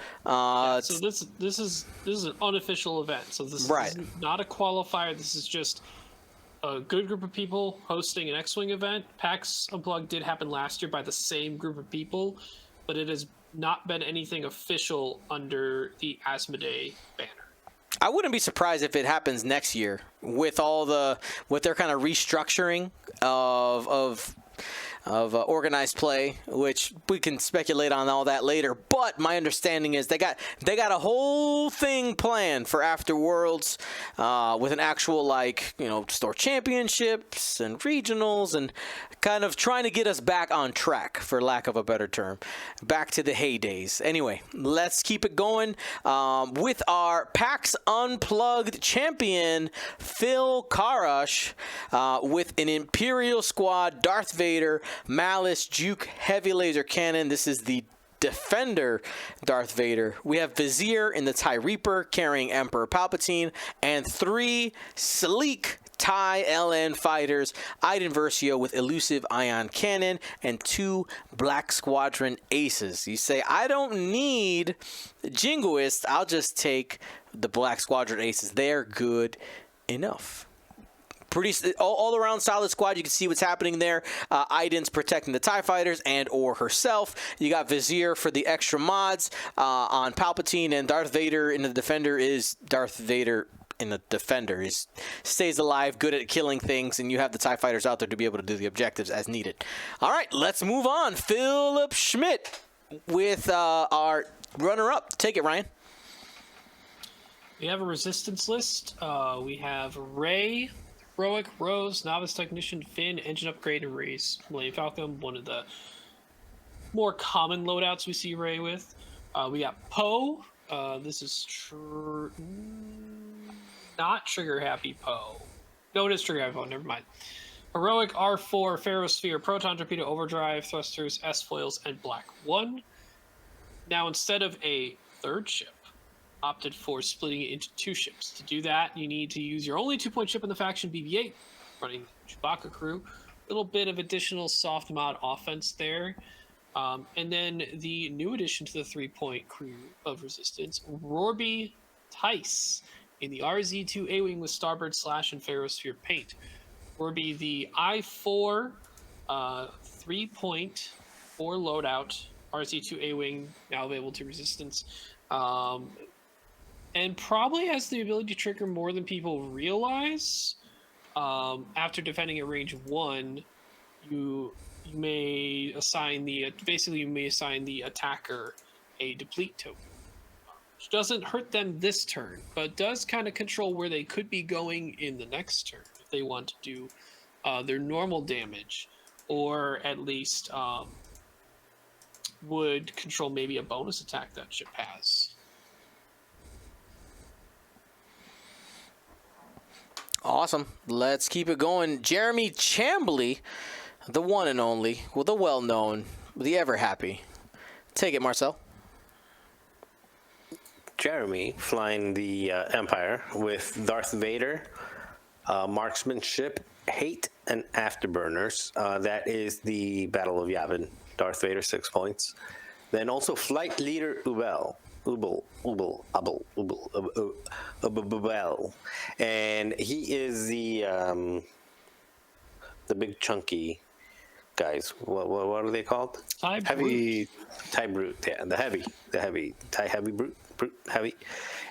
So this is an unofficial event. So this is not a qualifier. This is just a good group of people hosting an X-Wing event. PAX Unplugged did happen last year by the same group of people, but it has not been anything official under the Asmodee banner. I wouldn't be surprised if it happens next year with their kind of restructuring of organized play, which we can speculate on all that later. But my understanding is they got a whole thing planned for After Worlds, with an actual store championships and regionals and kind of trying to get us back on track, for lack of a better term, back to the heydays. Anyway, let's keep it going with our PAX Unplugged champion, Phil Karash, with an Imperial squad, Darth Vader, Malice, Juke, Heavy Laser Cannon. This is the Defender Darth Vader. We have Vizier in the TIE Reaper carrying Emperor Palpatine, and 3 sleek TIE LN fighters, Iden Versio with Elusive Ion Cannon, and 2 Black Squadron Aces. You say, I don't need Jingoist, I'll just take the Black Squadron Aces. They're good enough. Pretty all around solid squad. You can see what's happening there. Iden's protecting the TIE fighters and or herself. You got Vizier for the extra mods on Palpatine, and Darth Vader in the Defender is Darth Vader in the Defender. He stays alive, good at killing things, and you have the TIE fighters out there to be able to do the objectives as needed. All right, let's move on. Philip Schmidt with our runner-up. Take it, Ryan. We have a resistance list. We have Rey, Heroic, Rose, Novice Technician, Finn, Engine Upgrade, and Rey's Millennium Falcon, one of the more common loadouts we see Rey with. We got Poe, This is not Trigger Happy Poe. No, it is Trigger Happy Poe. Never mind. Heroic R4, Ferrosphere, Proton Torpedo, Overdrive, Thrusters, S-Foils, and Black 1. Now, instead of a third ship, opted for splitting it into 2 ships. To do that, you need to use your only 2-point ship in the faction, BB-8, running Chewbacca crew. A little bit of additional soft mod offense there. And then the new addition to the 3-point crew of Resistance, Rorby Tice, in the RZ-2 A-Wing with Starboard Slash and Ferrosphere paint. Rorby, the I-4 3-point 4 loadout RZ-2 A-Wing, now available to Resistance. And probably has the ability to trigger more than people realize. After defending at range 1, you may assign the attacker a deplete token, which doesn't hurt them this turn, but does kind of control where they could be going in the next turn if they want to do their normal damage, or at least would control maybe a bonus attack that ship has. Awesome. Let's keep it going. Jeremy Chambly, the one and only, well, the well-known, the ever-happy. Take it, Marcel. Jeremy flying the Empire with Darth Vader, marksmanship, hate, and afterburners. That is the Battle of Yavin. Darth Vader, 6 points. Then also Flight Leader Ubel. And he is the big chunky guys. What are they called? Heavy TIE Brute. Yeah, the heavy TIE Heavy Brute. Heavy.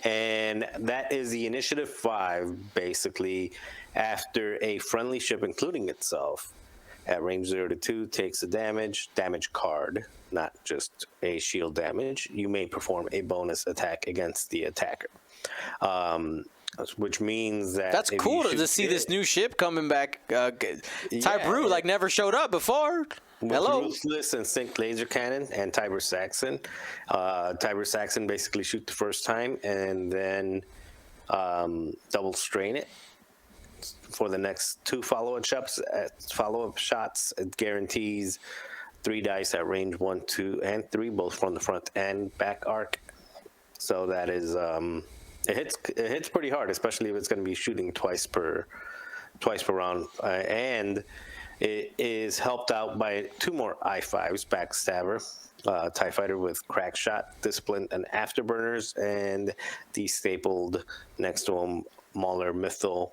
And that is the Initiative 5, basically, after a friendly ship, including itself, at range 0 to 2, takes a damage card, not just a shield damage. You may perform a bonus attack against the attacker. Which means that that's cool to see this new ship coming back. TIE Brute like never showed up before. Hello. Ruthless and Sync Laser Cannon and Tiber Saxon. Tiber Saxon basically shoot the first time and then double strain it for the next 2 follow-up shots. It guarantees 3 dice at range 1, 2, and 3, both from the front and back arc. So that is it hits pretty hard, especially if it's going to be shooting twice per round, and it is helped out by 2 more I-5s, Backstabber, TIE Fighter with Crack Shot, Discipline, and Afterburners, and the stapled next to him Mauler Mythal,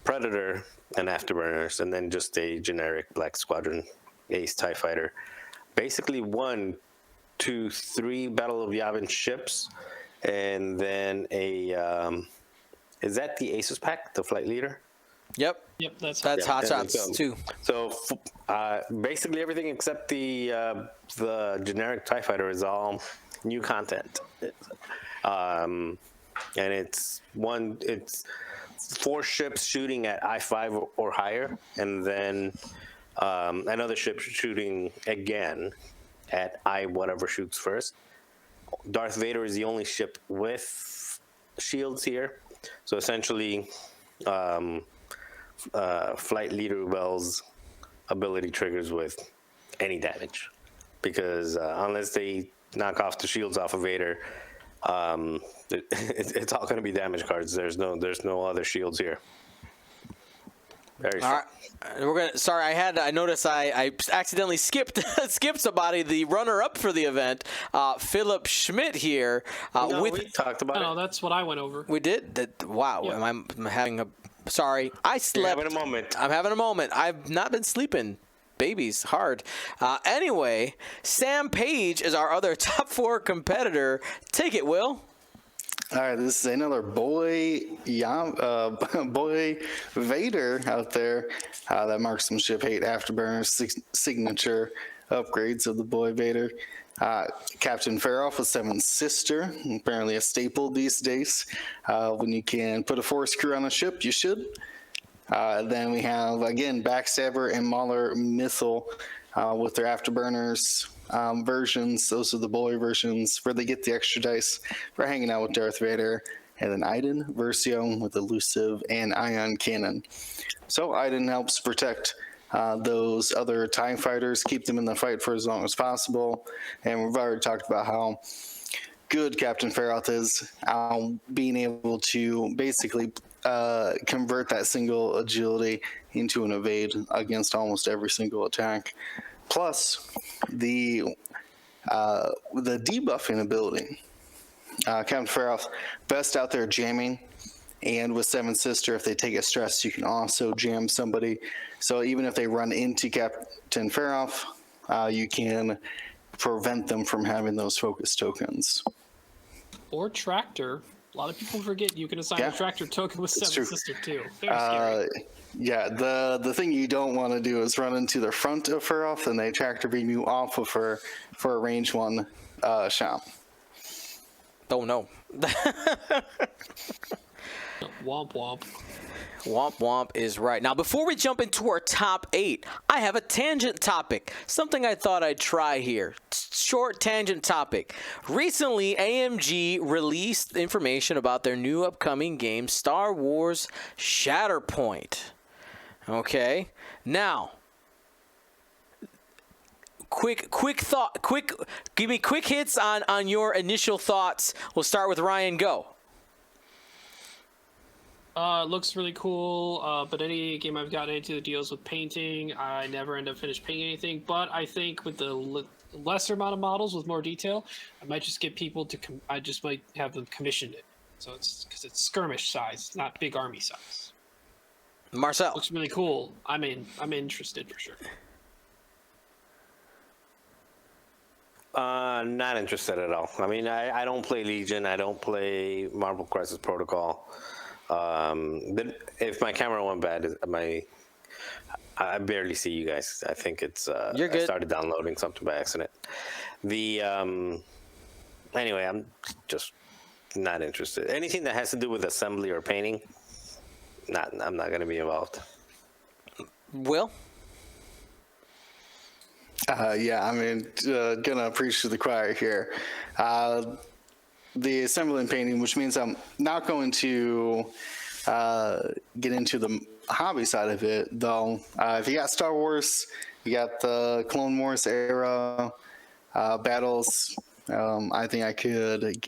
Predator, and Afterburners, and then just a generic Black Squadron Ace TIE Fighter. Basically 1, 2, 3 Battle of Yavin ships, and then is that the Aces pack, the Flight Leader? Yep, that's Hot Shots too. So basically everything except the generic TIE Fighter is all new content, and it's 4 ships shooting at I-5 or higher, and then another ship shooting again at I whatever shoots first. Darth Vader is the only ship with shields here, so essentially Flight Leader Ubel's ability triggers with any damage, because unless they knock off the shields off of Vader, it's all going to be damage cards. There's no other shields here. Very all right. I noticed I accidentally skipped somebody, the runner-up for the event, Philip Schmidt here. We talked about it. No, that's what I went over. We did? Wow. Yeah. I'm having a... Sorry. I slept. You're having a moment. I'm having a moment. I've not been sleeping. Baby's hard. Anyway, Sam Page is our other top 4 competitor. Take it, Will. All right, this is another boy Vader out there. That marksmanship hate afterburner signature upgrades of the boy Vader. Captain Faroff with 7 Sister, apparently a staple these days. When you can put a force crew on a ship, you should. Then we have, again, Backstabber and Mauler Mythal with their Afterburners versions. Those are the boy versions where they get the extra dice for hanging out with Darth Vader. And then Iden Versio with Elusive and Ion Cannon. So Iden helps protect those other TIE fighters, keep them in the fight for as long as possible. And we've already talked about how good Captain Farroth is, being able to basically convert that single agility into an evade against almost every single attack. Plus, the debuffing ability. Captain Farroth, best out there jamming, and with Seven Sister, if they take a stress, you can also jam somebody. So even if they run into Captain Farroth, you can prevent them from having those focus tokens. Or Tractor. A lot of people forget you can assign a Tractor token with Seven Sister too. Very scary. Yeah, the thing you don't want to do is run into the front of Farroth and they Tractor beam you off of her for a range 1 shot. Oh no. Womp womp. Womp womp is right. Now, before we jump into our top 8, I have a tangent topic. Something I thought I'd try here. Short tangent topic. Recently, AMG released information about their new upcoming game, Star Wars Shatterpoint. Okay. Now, quick thought. Give me quick hits on your initial thoughts. We'll start with Ryan. Go. It looks really cool, but any game I've gotten into that deals with painting, I never end up finished painting anything. But I think with the lesser amount of models with more detail, I might just get people to. I just might have them commission it. So it's because it's skirmish size, not big army size. Marcel. Looks really cool. I'm interested for sure. Not interested at all. I mean, I don't play Legion. I don't play Marvel Crisis Protocol. But if my camera went bad, I barely see you guys. I think it's You're good. I started downloading something by accident. Anyway, I'm just not interested. Anything that has to do with assembly or painting, I'm not going to be involved. Will? Yeah, I mean, gonna preach to the choir here. The assembly and painting, which means I'm not going to get into the hobby side of it, though. If you got Star Wars, you got the Clone Wars era battles, I think I could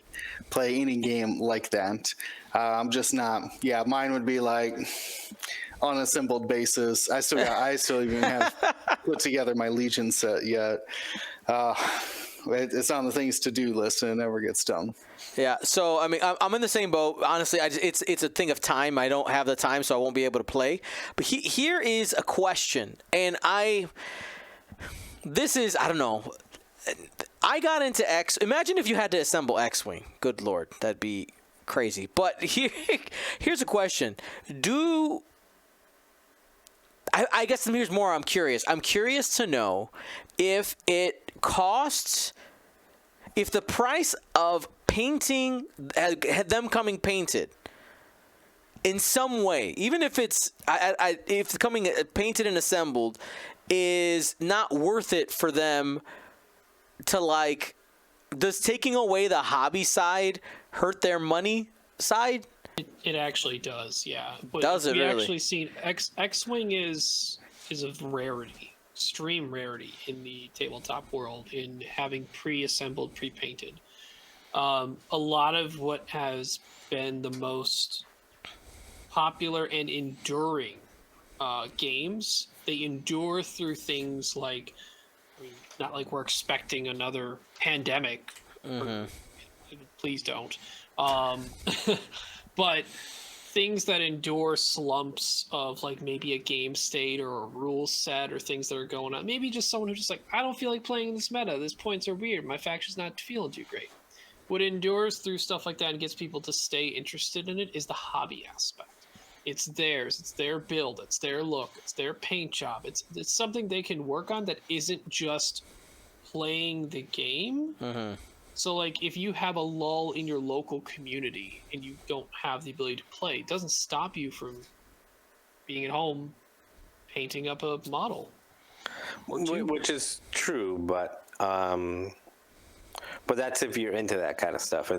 play any game like that. I'm just not. Yeah, mine would be like on a simple basis. I still even have put together my Legion set yet. It's on the things to do list and it never gets done. Yeah, so I mean, I'm in the same boat. Honestly, it's a thing of time. I don't have the time, so I won't be able to play. But here is a question, and I don't know. I got into X. Imagine if you had to assemble X-wing. Good Lord, that'd be crazy. But here's a question: I guess here's more. I'm curious. I'm curious to know if it costs. If the price of painting, had them coming painted in some way, even if it's if coming painted and assembled is not worth it for them to, like, does taking away the hobby side hurt their money side? It actually does, yeah. But Does it we really? actually seen X-wing is a rarity. Extreme rarity in the tabletop world in having pre-assembled, pre-painted. A lot of what has been the most popular and enduring games, they endure through things like, I mean, not like we're expecting another pandemic. Please don't. But things that endure slumps of, like, maybe a game state or a rule set or things that are going on. Maybe just someone who's just like, I don't feel like playing this meta. These points are weird. My faction's not feeling too great. What endures through stuff like that and gets people to stay interested in it is the hobby aspect. It's theirs. It's their build. It's their look. It's their paint job. It's something they can work on that isn't just playing the game. So, like, if you have a lull in your local community and you don't have the ability to play, it doesn't stop you from being at home painting up a model. Which is true, but that's if you're into that kind of stuff,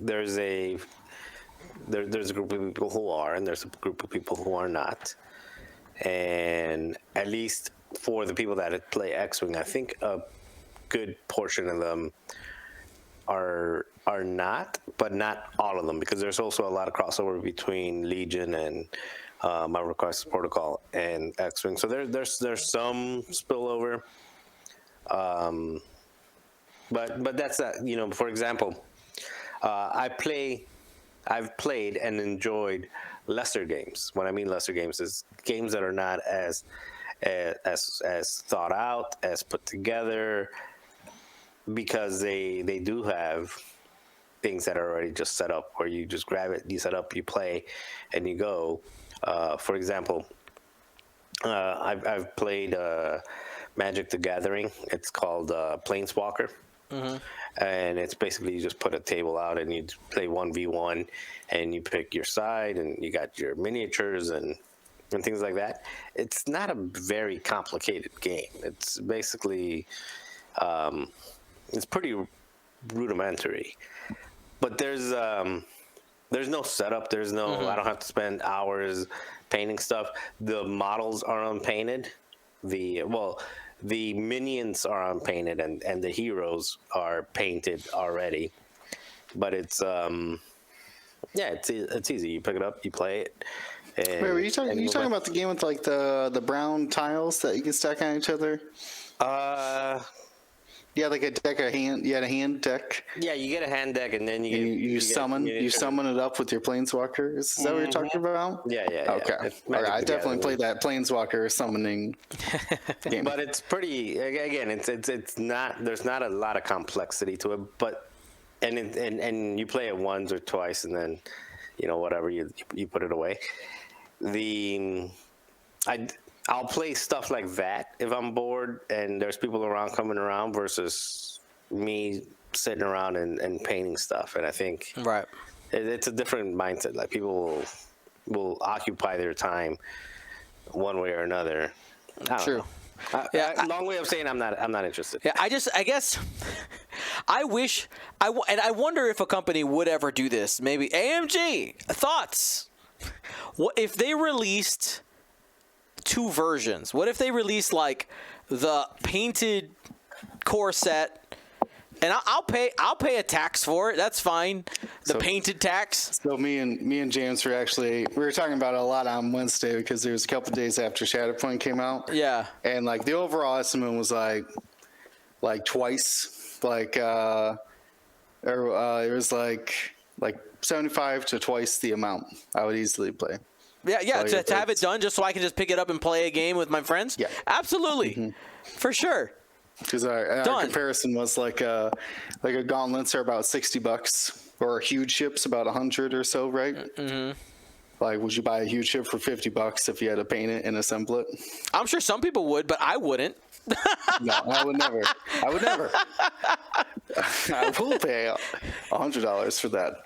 there's a group of people who are, and there's a group of people who are not. And at least for the people that play X-Wing, I think a good portion of them are not, but not all of them, because there's also a lot of crossover between Legion and Marvel Crisis Protocol and X-Wing. So there's some spillover. But that's that. For example, I've played and enjoyed lesser games. What I mean lesser games is games that are not as thought out, as put together, because they do have things that are already just set up, where you just grab it, you set up, you play, and you go. For example, I've played Magic the Gathering. It's called Planeswalker. Mm-hmm. And it's basically you just put a table out and you play 1v1, and you pick your side, and you got your miniatures and things like that. It's not a very complicated game. It's basically it's pretty rudimentary, but there's no setup. There's no I don't have to spend hours painting stuff. The models are unpainted. The minions are unpainted, and the heroes are painted already. But it's it's easy. You pick it up, you play it. Wait, were you talking about the game with like the brown tiles that you can stack on each other? Yeah, like a deck of hand. You had a hand deck. Yeah, you get a hand deck, and then you summon it up with your planeswalker. Is that what you're talking about? Yeah. Okay. Okay, I definitely played that planeswalker summoning game. But it's pretty. Again, it's not. There's not a lot of complexity to it. But and you play it once or twice, and then whatever you put it away. I'll play stuff like that if I'm bored and there's people coming around, versus me sitting around and painting stuff. And I think it's a different mindset. Like, people will occupy their time one way or another. True. Long way of saying I'm not interested. Yeah, I guess I wish and I wonder if a company would ever do this. Maybe AMG thoughts. What if they released 2 versions? What if they released like the painted core set, and I'll pay a tax for it. That's fine. The painted tax. So me and James we were talking about it a lot on Wednesday, because there was a couple days after Shatterpoint came out. Yeah. And like the overall estimate was like twice, it was like 75 to twice the amount I would easily play. Yeah, to have it done just so I can just pick it up and play a game with my friends? Yeah. Absolutely. For sure. Because our comparison was like a gauntlets are about $60, or huge ships about 100 or so, right? Mm-hmm. Like, would you buy a huge ship for $50 if you had to paint it and assemble it? I'm sure some people would, but I wouldn't. No, I would never. I will pay $100 for that.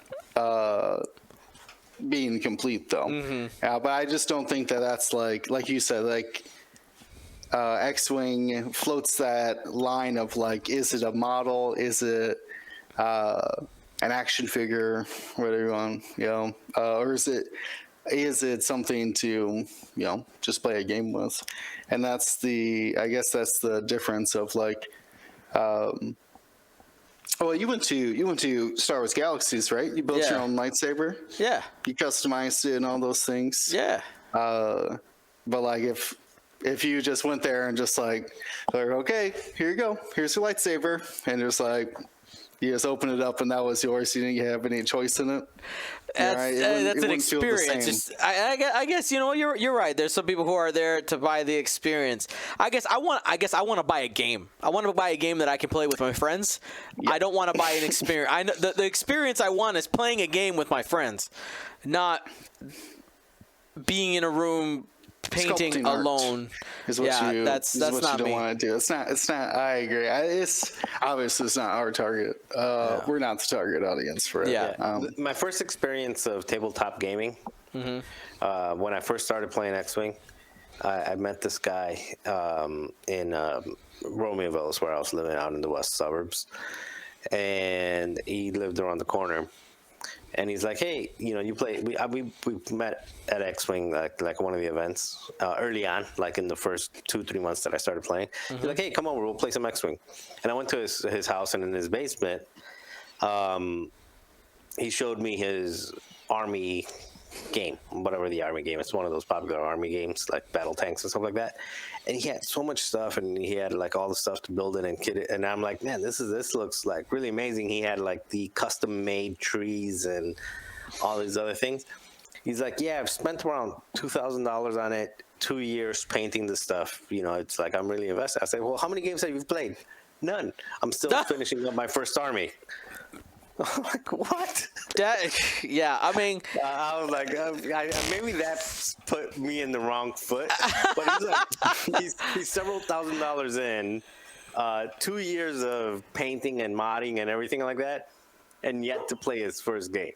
Being complete, though. But I just don't think that's like you said, like X-Wing floats that line of like, is it a model? Is it an action figure? Whatever you want, or is it something to just play a game with? And I guess that's the difference of like. Well, you went to Star Wars Galaxies, right? You built your own lightsaber. Yeah. You customized it and all those things. Yeah. But like if you just went there and just like okay, here you go, here's your lightsaber, and just like you just open it up and that was yours. You didn't have any choice in it. That's an experience. I guess you're right. There's some people who are there to buy the experience. I guess I want to buy a game. I want to buy a game that I can play with my friends. Yep. I don't want to buy an experience. The experience I want is playing a game with my friends, not being in a room painting alone. Is what that's what not you don't me. want to do. It's not. I agree. It's obviously it's not our target. We're not the target audience for it. Yeah. My first experience of tabletop gaming, when I first started playing X-Wing, I met this guy in Romeoville, is where I was living, out in the west suburbs, and he lived around the corner. And he's like, hey, you play. We met at X-Wing, like one of the events early on, like in the first 2-3 months that I started playing. He's like, hey, come over, we'll play some X-Wing. And I went to his house, and in his basement, he showed me his army game, whatever the army game. It's one of those popular army games, like battle tanks and stuff like that. And he had so much stuff, and he had like all the stuff to build it and kit it. And I'm like, man, this looks like really amazing. He had like the custom made trees and all these other things. He's like, yeah, I've spent around $2,000 on it, 2 years painting this stuff. It's like, I'm really invested. I said, well, how many games have you played? None. I'm still finishing up my first army. I'm like, what? Yeah, I mean, I was like, maybe that put me in the wrong foot. But he's like, he's several $1,000s in, 2 years of painting and modding and everything like that, and yet to play his first game.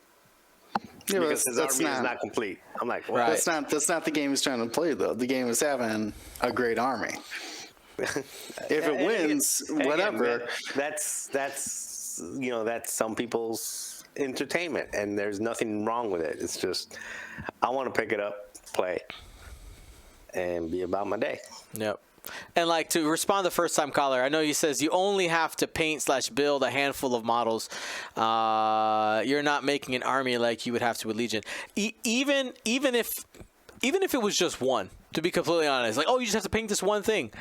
Yeah, because his army is not complete. I'm like, what? That's not the game he's trying to play, though. The game is having a great army. If it wins, whatever. That's some people's entertainment, and there's nothing wrong with it. It's just, I want to pick it up, play, and be about my day. Yep. And like, to respond to the first time caller, I know he says you only have to paint/build a handful of models. You're not making an army like you would have to with Legion. Even if it was just one, to be completely honest, like, oh, you just have to paint this one thing.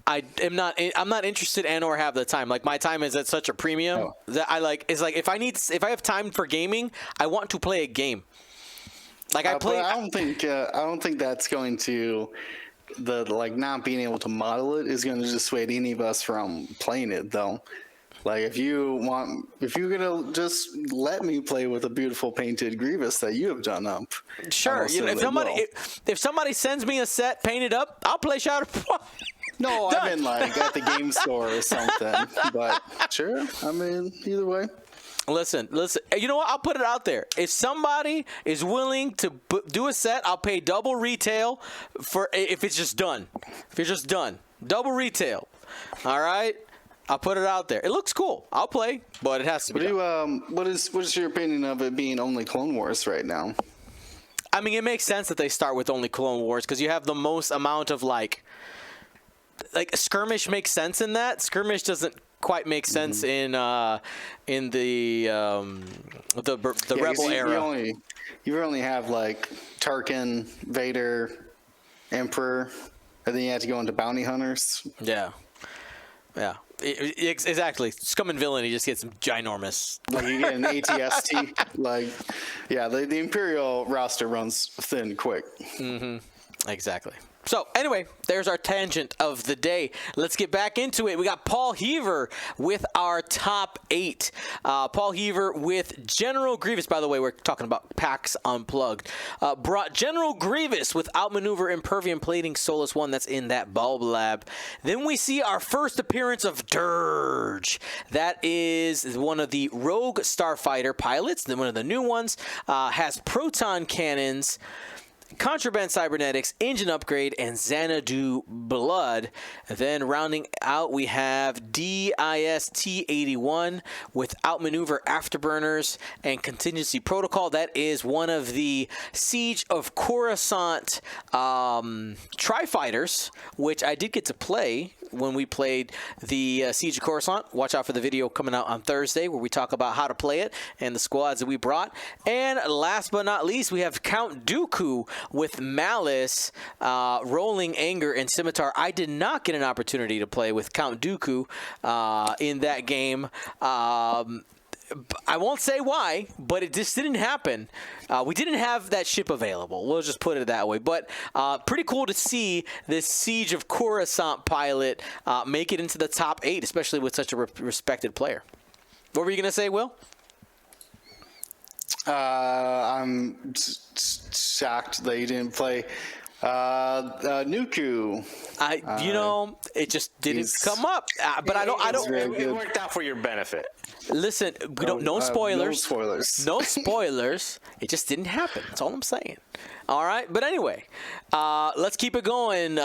I'm not interested or have the time. Like, my time is at such a premium that it's like, if I have time for gaming, I want to play a game. Like, I don't think that's going to, not being able to model it is going to dissuade any of us from playing it, though. Like, if you're gonna just let me play with a beautiful painted Grievous that you have done up, sure. If somebody sends me a set painted up, I'll play Shadow. No, I mean, like at the game store or something. But sure, I mean, either way. Listen. You know what? I'll put it out there. If somebody is willing to do a set, I'll pay double retail for if it's just done. If it's just done, double retail. All right. I'll put it out there. It looks cool. I'll play, but it has to be. What is your opinion of it being only Clone Wars right now? I mean, it makes sense that they start with only Clone Wars because you have the most amount of like skirmish makes sense in that. Skirmish doesn't quite make sense in the Rebel era. You only have like Tarkin, Vader, Emperor, and then you have to go into bounty hunters. Yeah. Exactly. Scum and Villain, he just gets ginormous. Like, you get an ATST. The Imperial roster runs thin quick. Exactly. So, anyway, there's our tangent of the day. Let's get back into it. We got Paul Heaver with our top 8. Paul Heaver with General Grievous. By the way, we're talking about PAX Unplugged. Brought General Grievous with Outmaneuver Impervium Plating Solus 1. That's in that Bulb Lab. Then we see our first appearance of Dirge. That is one of the Rogue Starfighter pilots. Then one of the new ones. Has proton cannons, Contraband Cybernetics, Engine Upgrade, and Xanadu Blood. Then rounding out, we have DIS-T81 with Outmaneuver Afterburners and Contingency Protocol. That is one of the Siege of Coruscant Tri-Fighters, which I did get to play when we played the Siege of Coruscant. Watch out for the video coming out on Thursday where we talk about how to play it and the squads that we brought. And last but not least, we have Count Dooku with Malice, Rolling Anger, and Scimitar. I did not get an opportunity to play with Count Dooku in that game. I won't say why, but it just didn't happen. We didn't have that ship available. We'll just put it that way. But pretty cool to see this Siege of Coruscant pilot make it into the top 8, especially with such a respected player. What were you going to say, Will? I'm shocked that you didn't play Nuku. It just didn't come up. But I don't. It worked out for your benefit. Listen, we don't. No No spoilers. spoilers. No spoilers. It just didn't happen. That's all I'm saying. All right, but anyway, let's keep it going.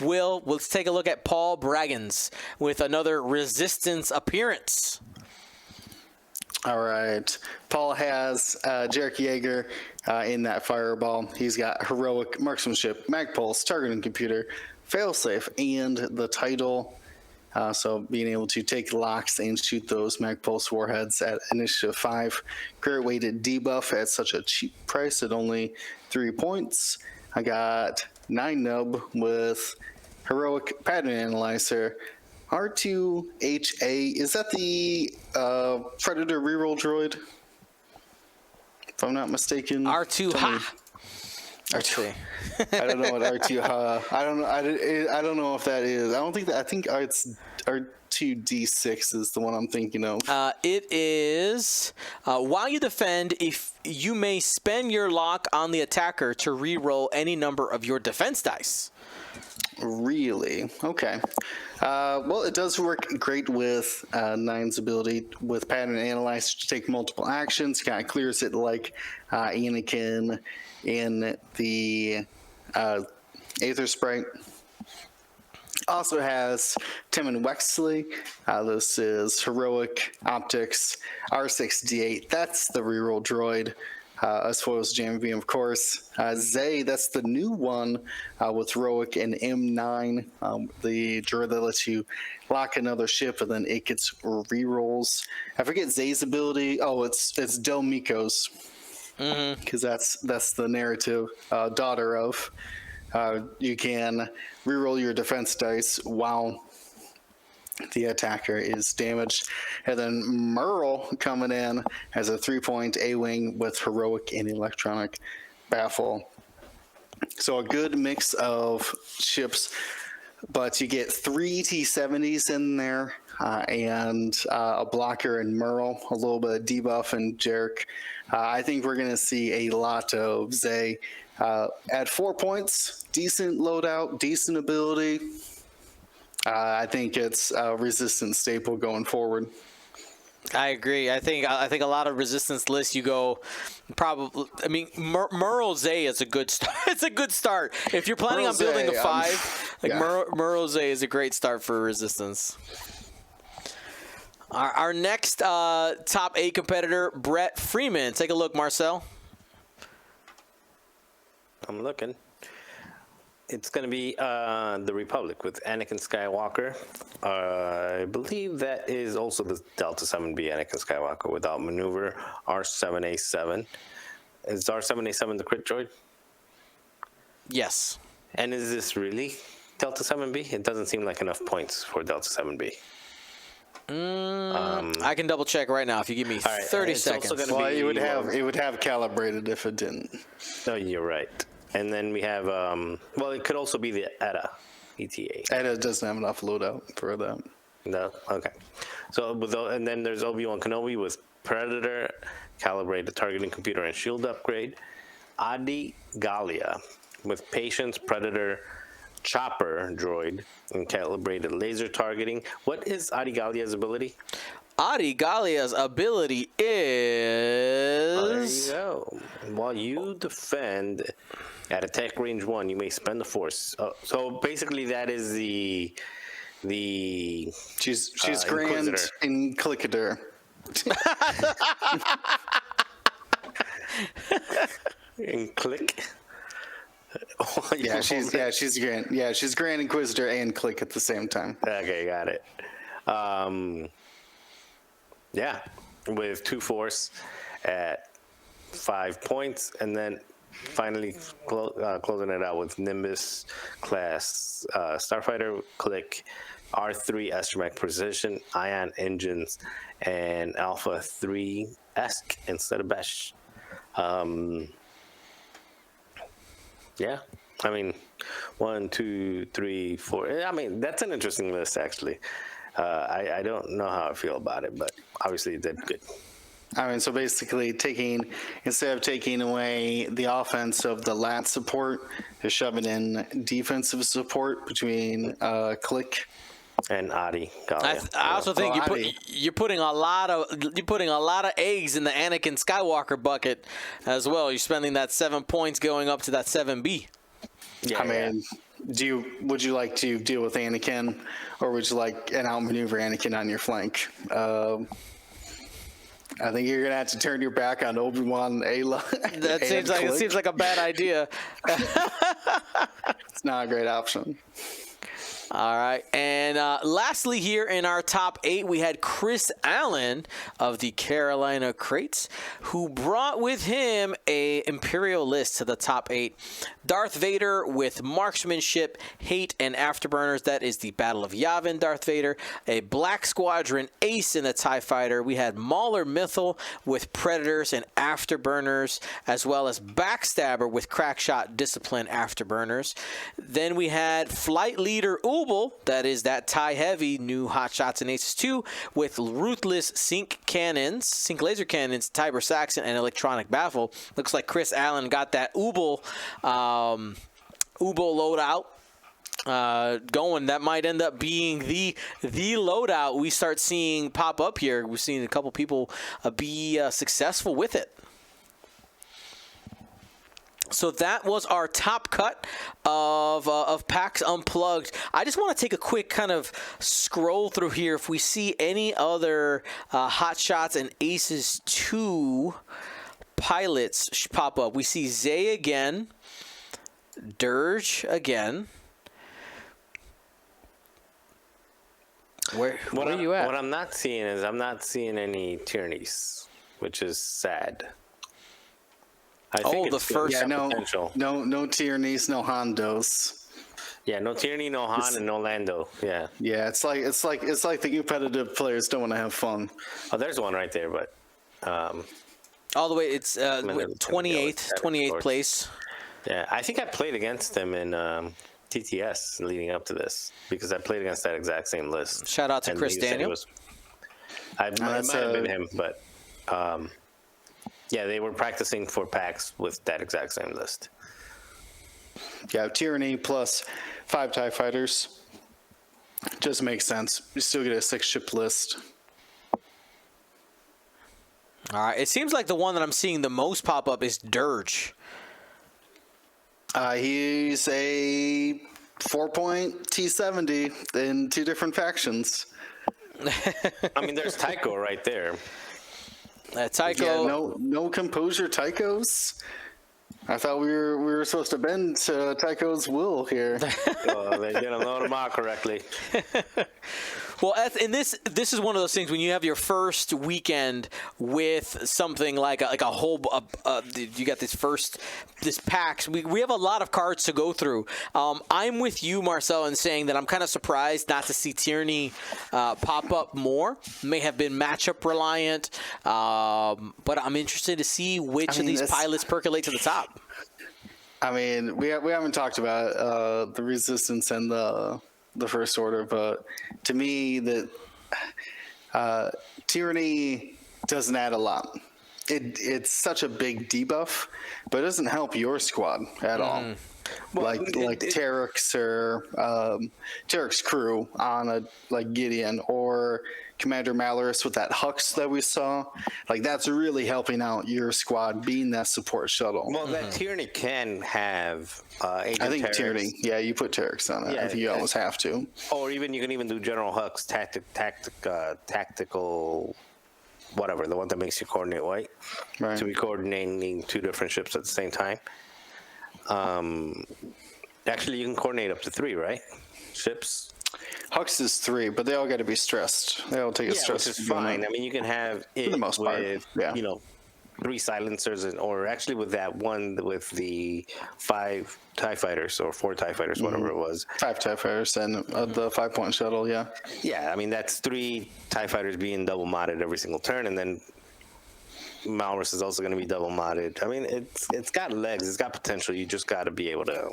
Let's take a look at Paul Braggins with another Resistance appearance. All right. Paul has Jarek Yeager in that fireball. He's got heroic marksmanship, mag pulse, targeting computer, failsafe, and the title. So being able to take locks and shoot those mag pulse warheads at initiative 5. Great way to debuff at such a cheap price at only 3 points. I got 9 nub with heroic pattern analyzer. R2HA, is that the Predator reroll droid? If I'm not mistaken. R2 ha. R2. I don't know what R2 ha. I don't know if that is. I think it's R2D6 is the one I'm thinking of. It is while you defend, if you may spend your lock on the attacker to reroll any number of your defense dice. Really? Okay. Well, it does work great with Nine's ability with Pattern Analyzer to take multiple actions. Kind of clears it like Anakin in the Aether Sprite. Also has Timon Wexley. This is Heroic Optics R6D8. That's the reroll droid. As foils JMV, of course. Zay, that's the new one with Heroic and M9, the droid that lets you lock another ship and then it gets rerolls. I forget Zay's ability. Oh, it's Del Miko's, because that's the narrative daughter of. You can reroll your defense dice while the attacker is damaged. And then Merle coming in as a 3-point A-wing with heroic and electronic baffle. So a good mix of ships, but you get 3 T-70s in there and a blocker and Merle, a little bit of debuff and Jarek. I think we're going to see a lot of Zay. At 4 points, decent loadout, decent ability. I think it's a Resistance staple going forward. I agree. I think a lot of Resistance lists you go probably. I mean, Merle Zay is a good start. It's a good start if you're planning on building a 5. Merle Zay is a great start for Resistance. Our next top 8 competitor, Brett Freeman. Take a look, Marcel. I'm looking. It's going to be the Republic with Anakin Skywalker. I believe that is also the Delta 7B Anakin Skywalker without maneuver, R7A7. Is R7A7 the crit droid? Yes. And is this really Delta 7B? It doesn't seem like enough points for Delta 7B. I can double check right now if you give me 30 seconds. Well, it would have calibrated if it didn't. No, you're right. And then we have, well, it could also be the ETA. ETA doesn't have enough loadout for that. No? Okay. So, and then there's Obi-Wan Kenobi with Predator, calibrated targeting computer and shield upgrade. Adi Gallia with Patience, Predator, Chopper droid, and calibrated laser targeting. What is Adi Gallia's ability? Adi Gallia's ability is... There you go. While you defend at attack range 1, you may spend the force. So basically, that is the she's Grand Inquisitor. And click. she's Grand Inquisitor and click at the same time. Okay, got it. Yeah, with 2 force at 5 points, and then finally closing it out with Nimbus class Starfighter, click R3 astromech precision, ion engines, and Alpha 3-esque instead of Besh. Yeah, I mean, 1, 2, 3, 4. I mean, that's an interesting list, actually. I don't know how I feel about it, but obviously it did good. I mean, so basically instead of taking away the offense of the lat support, they're shoving in defensive support between click And Adi Gallia. I also think Oh, you're putting a lot of eggs in the Anakin Skywalker bucket as well. You're spending that 7 points going up to that 7B. Yeah, I mean, would you like to deal with Anakin, or would you like an outmaneuver Anakin on your flank? I think you're gonna have to turn your back on Obi-Wan, Ayla. That seems like a bad idea. It's not a great option. All right, and lastly here in our top 8, we had Chris Allen of the Carolina Crates, who brought with him a Imperial list to the top 8. Darth Vader with Marksmanship, Hate, and Afterburners. That is the Battle of Yavin Darth Vader. A Black Squadron Ace in the TIE Fighter. We had Mauler Mythal with Predators and Afterburners, as well as Backstabber with Crackshot, Discipline, Afterburners. Then we had Flight Leader Ubel, that is that TIE Heavy, new Hot Shots and Aces 2, with Ruthless Sync Laser Cannons, Tiber Saxon, and Electronic Baffle. Looks like Chris Allen got that Ubel loadout going. That might end up being the loadout we start seeing pop up here. We've seen a couple people be successful with it. So that was our top cut of PAX Unplugged. I just want to take a quick kind of scroll through here if we see any other Hot Shots and Aces 2 pilots pop up. We see Zay again, Dirge again. Where are you at? What I'm not seeing is any tyrannies, which is sad. I think the it's first- Yeah, potential. no Tyranies, no Hondos. Yeah, no tyranny, no Han, and no Lando. Yeah. Yeah, it's like the competitive players don't want to have fun. Oh, there's one right there, but All the way, it's then it's gonna be 28th place. yeah, I think I played against them in TTS leading up to this because I played against that exact same list. Shout out to And Chris he said he Daniel. it might have been him, but yeah, they were practicing for PAX with that exact same list. Yeah, Tyranny plus 5 TIE Fighters. Just makes sense. You still get a 6-ship list. All right, it seems like the one that I'm seeing the most pop up is Dirge. He's a 4-point T70 in 2 different factions. I mean, there's Tycho right there. Tycho. Yeah, no composure Tychos. I thought we were supposed to bend to Tycho's will here. They didn't load them out correctly. Well, and this is one of those things when you have your first weekend with something like a whole you got this PAX. We have a lot of cards to go through. I'm with you, Marcel, in saying that I'm kind of surprised not to see Tyranny pop up more. May have been matchup reliant, but I'm interested to see which of these pilots percolate to the top. I mean, we haven't talked about the Resistance and the First Order, but to me, that Tyranny doesn't add a lot. It's such a big debuff, but it doesn't help your squad at all. Well, like Terex or Terex crew on like Gideon or Commander Malorus with that Hux that we saw. Like that's really helping out your squad being that support shuttle. Well, that Tyranny can have Agent I think Terex, Tyranny, yeah, you put Terex on it. Yeah, I think you almost have to. or even you can even do General Hux tactical, whatever, the one that makes you coordinate white, Right. to be coordinating 2 different ships at the same time. Actually, you can coordinate up to 3, right? Ships. Hux is 3, but they all got to be stressed. They all take a Yeah, stress. which is fine. I mean, you can have it the most part, with, yeah. 3 silencers, or actually with that one with the 5 TIE fighters or 4 TIE fighters, whatever it was. 5 TIE Fighters and the 5-point shuttle, yeah. Yeah, I mean, that's 3 TIE fighters being double modded every single turn, and then Malrus is also going to be double modded. I mean, it's got legs, it's got potential. You just got to be able to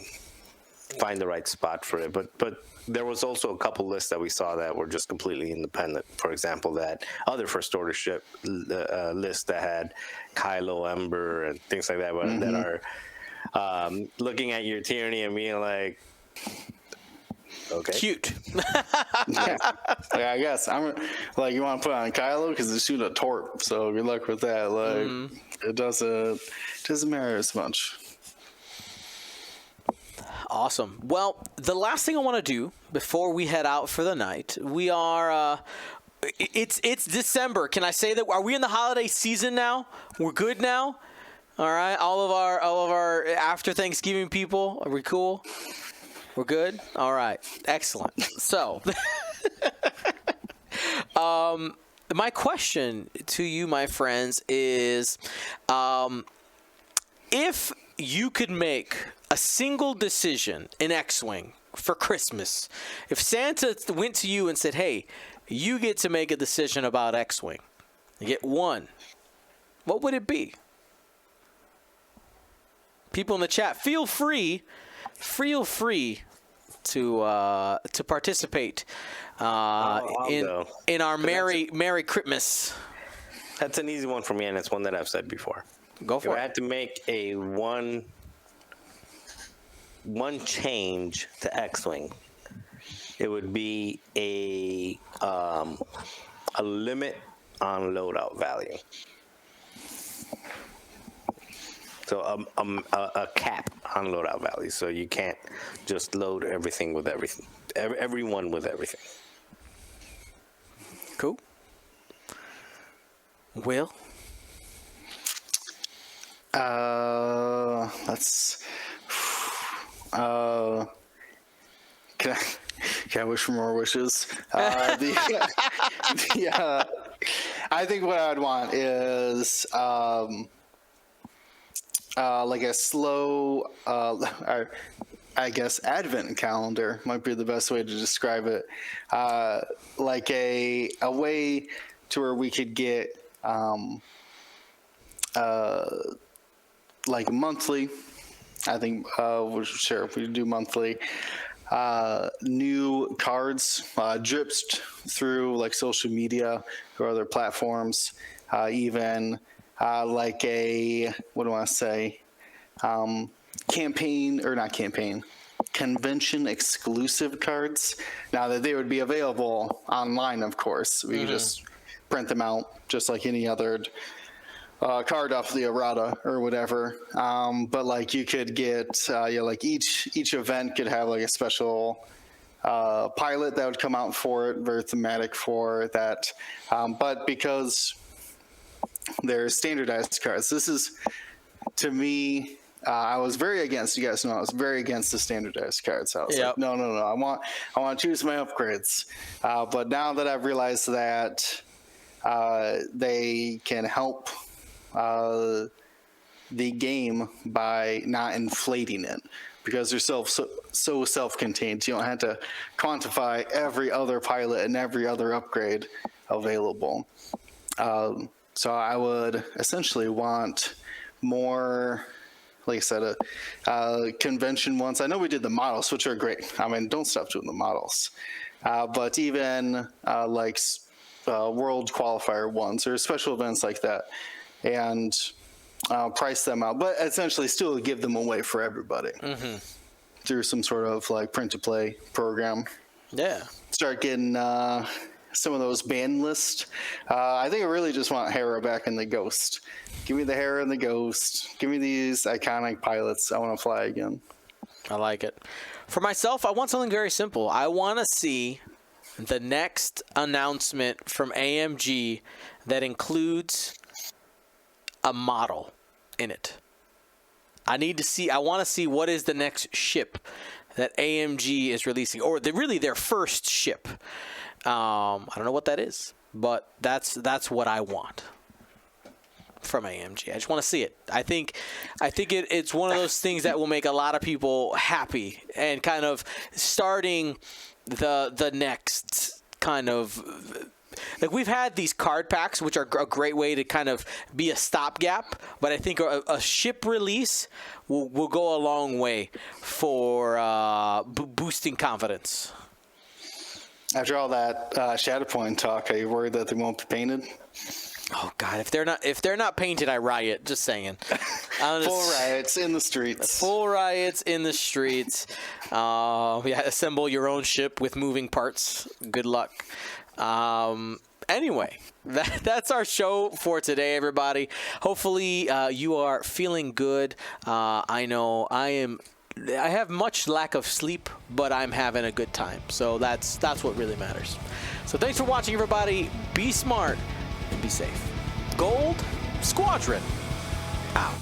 find the right spot for it. But there was also a couple lists that we saw that were just completely independent. For example, that other First Order ship list that had Kylo, Ember, and things like that, that are looking at your Tyranny and being like, Okay. Cute. Yeah. Like, I guess I'm like, you want to put on Kylo because it's shooting a torp. So good luck with that. Like it doesn't matter as much. Awesome. Well, the last thing I want to do before we head out for the night, we are. It's December. Can I say that? Are we in the holiday season now? We're good now. All right. All of our after Thanksgiving people. Are we cool? We're good. All right. Excellent. So, my question to you, my friends, is, if you could make a single decision in X-Wing for Christmas, if Santa went to you and said, hey, you get to make a decision about X-Wing, you get one, what would it be? People in the chat, feel free to participate in our Merry Christmas. That's an easy one for me, and it's one that I've said before. Go If for I it. had to make a one change to X-Wing, it would be a limit on loadout value. So a cap on loadout value, so you can't just load everything with everything, everyone with everything. Cool. Will? That's. Can I wish for more wishes? I think what I'd want is like a slow, I guess, advent calendar might be the best way to describe it. Like a way to where we could get like monthly. I think sure if we do monthly. New cards dripped through like social media or other platforms, even like a, what do I say, convention exclusive cards. Now that they would be available online, of course. We could just print them out just like any other card off the errata or whatever, but like you could get like each event could have like a special pilot that would come out for it, very thematic for that, but because they're standardized cards, this is, to me, I was very against, you guys know I was very against the standardized cards. I was like, no, I want to choose my upgrades, but now that I've realized that they can help the game by not inflating it, because they're so self-contained. You don't have to quantify every other pilot and every other upgrade available. So I would essentially want more, like I said, convention ones. I know we did the models, which are great. I mean, don't stop doing the models. But even like world qualifier ones or special events like that, and price them out, but essentially still give them away for everybody through some sort of like print-to-play program. Yeah. Start getting some of those ban lists. I think I really just want Hera back in the Ghost. Give me the Hera and the Ghost. Give me these iconic pilots. I want to fly again. I like it. For myself, I want something very simple. I want to see the next announcement from AMG that includes a model in it. I want to see what is the next ship that AMG is releasing, or really their first ship. I don't know what that is, but that's what I want from AMG. I just want to see it. I think it's one of those things that will make a lot of people happy, and kind of starting the next kind of, like, we've had these card packs, which are a great way to kind of be a stopgap, but I think a ship release will go a long way for boosting confidence. After all that Shatterpoint talk, are you worried that they won't be painted? Oh God, if they're not painted, I riot. Just saying. Full riots in the streets. Full riots in the streets. Yeah, assemble your own ship with moving parts. Good luck. Anyway, that's our show for today, everybody. Hopefully, you are feeling good. I know I have much lack of sleep, but I'm having a good time. So that's what really matters. So thanks for watching, everybody. Be smart and be safe. Gold Squadron out.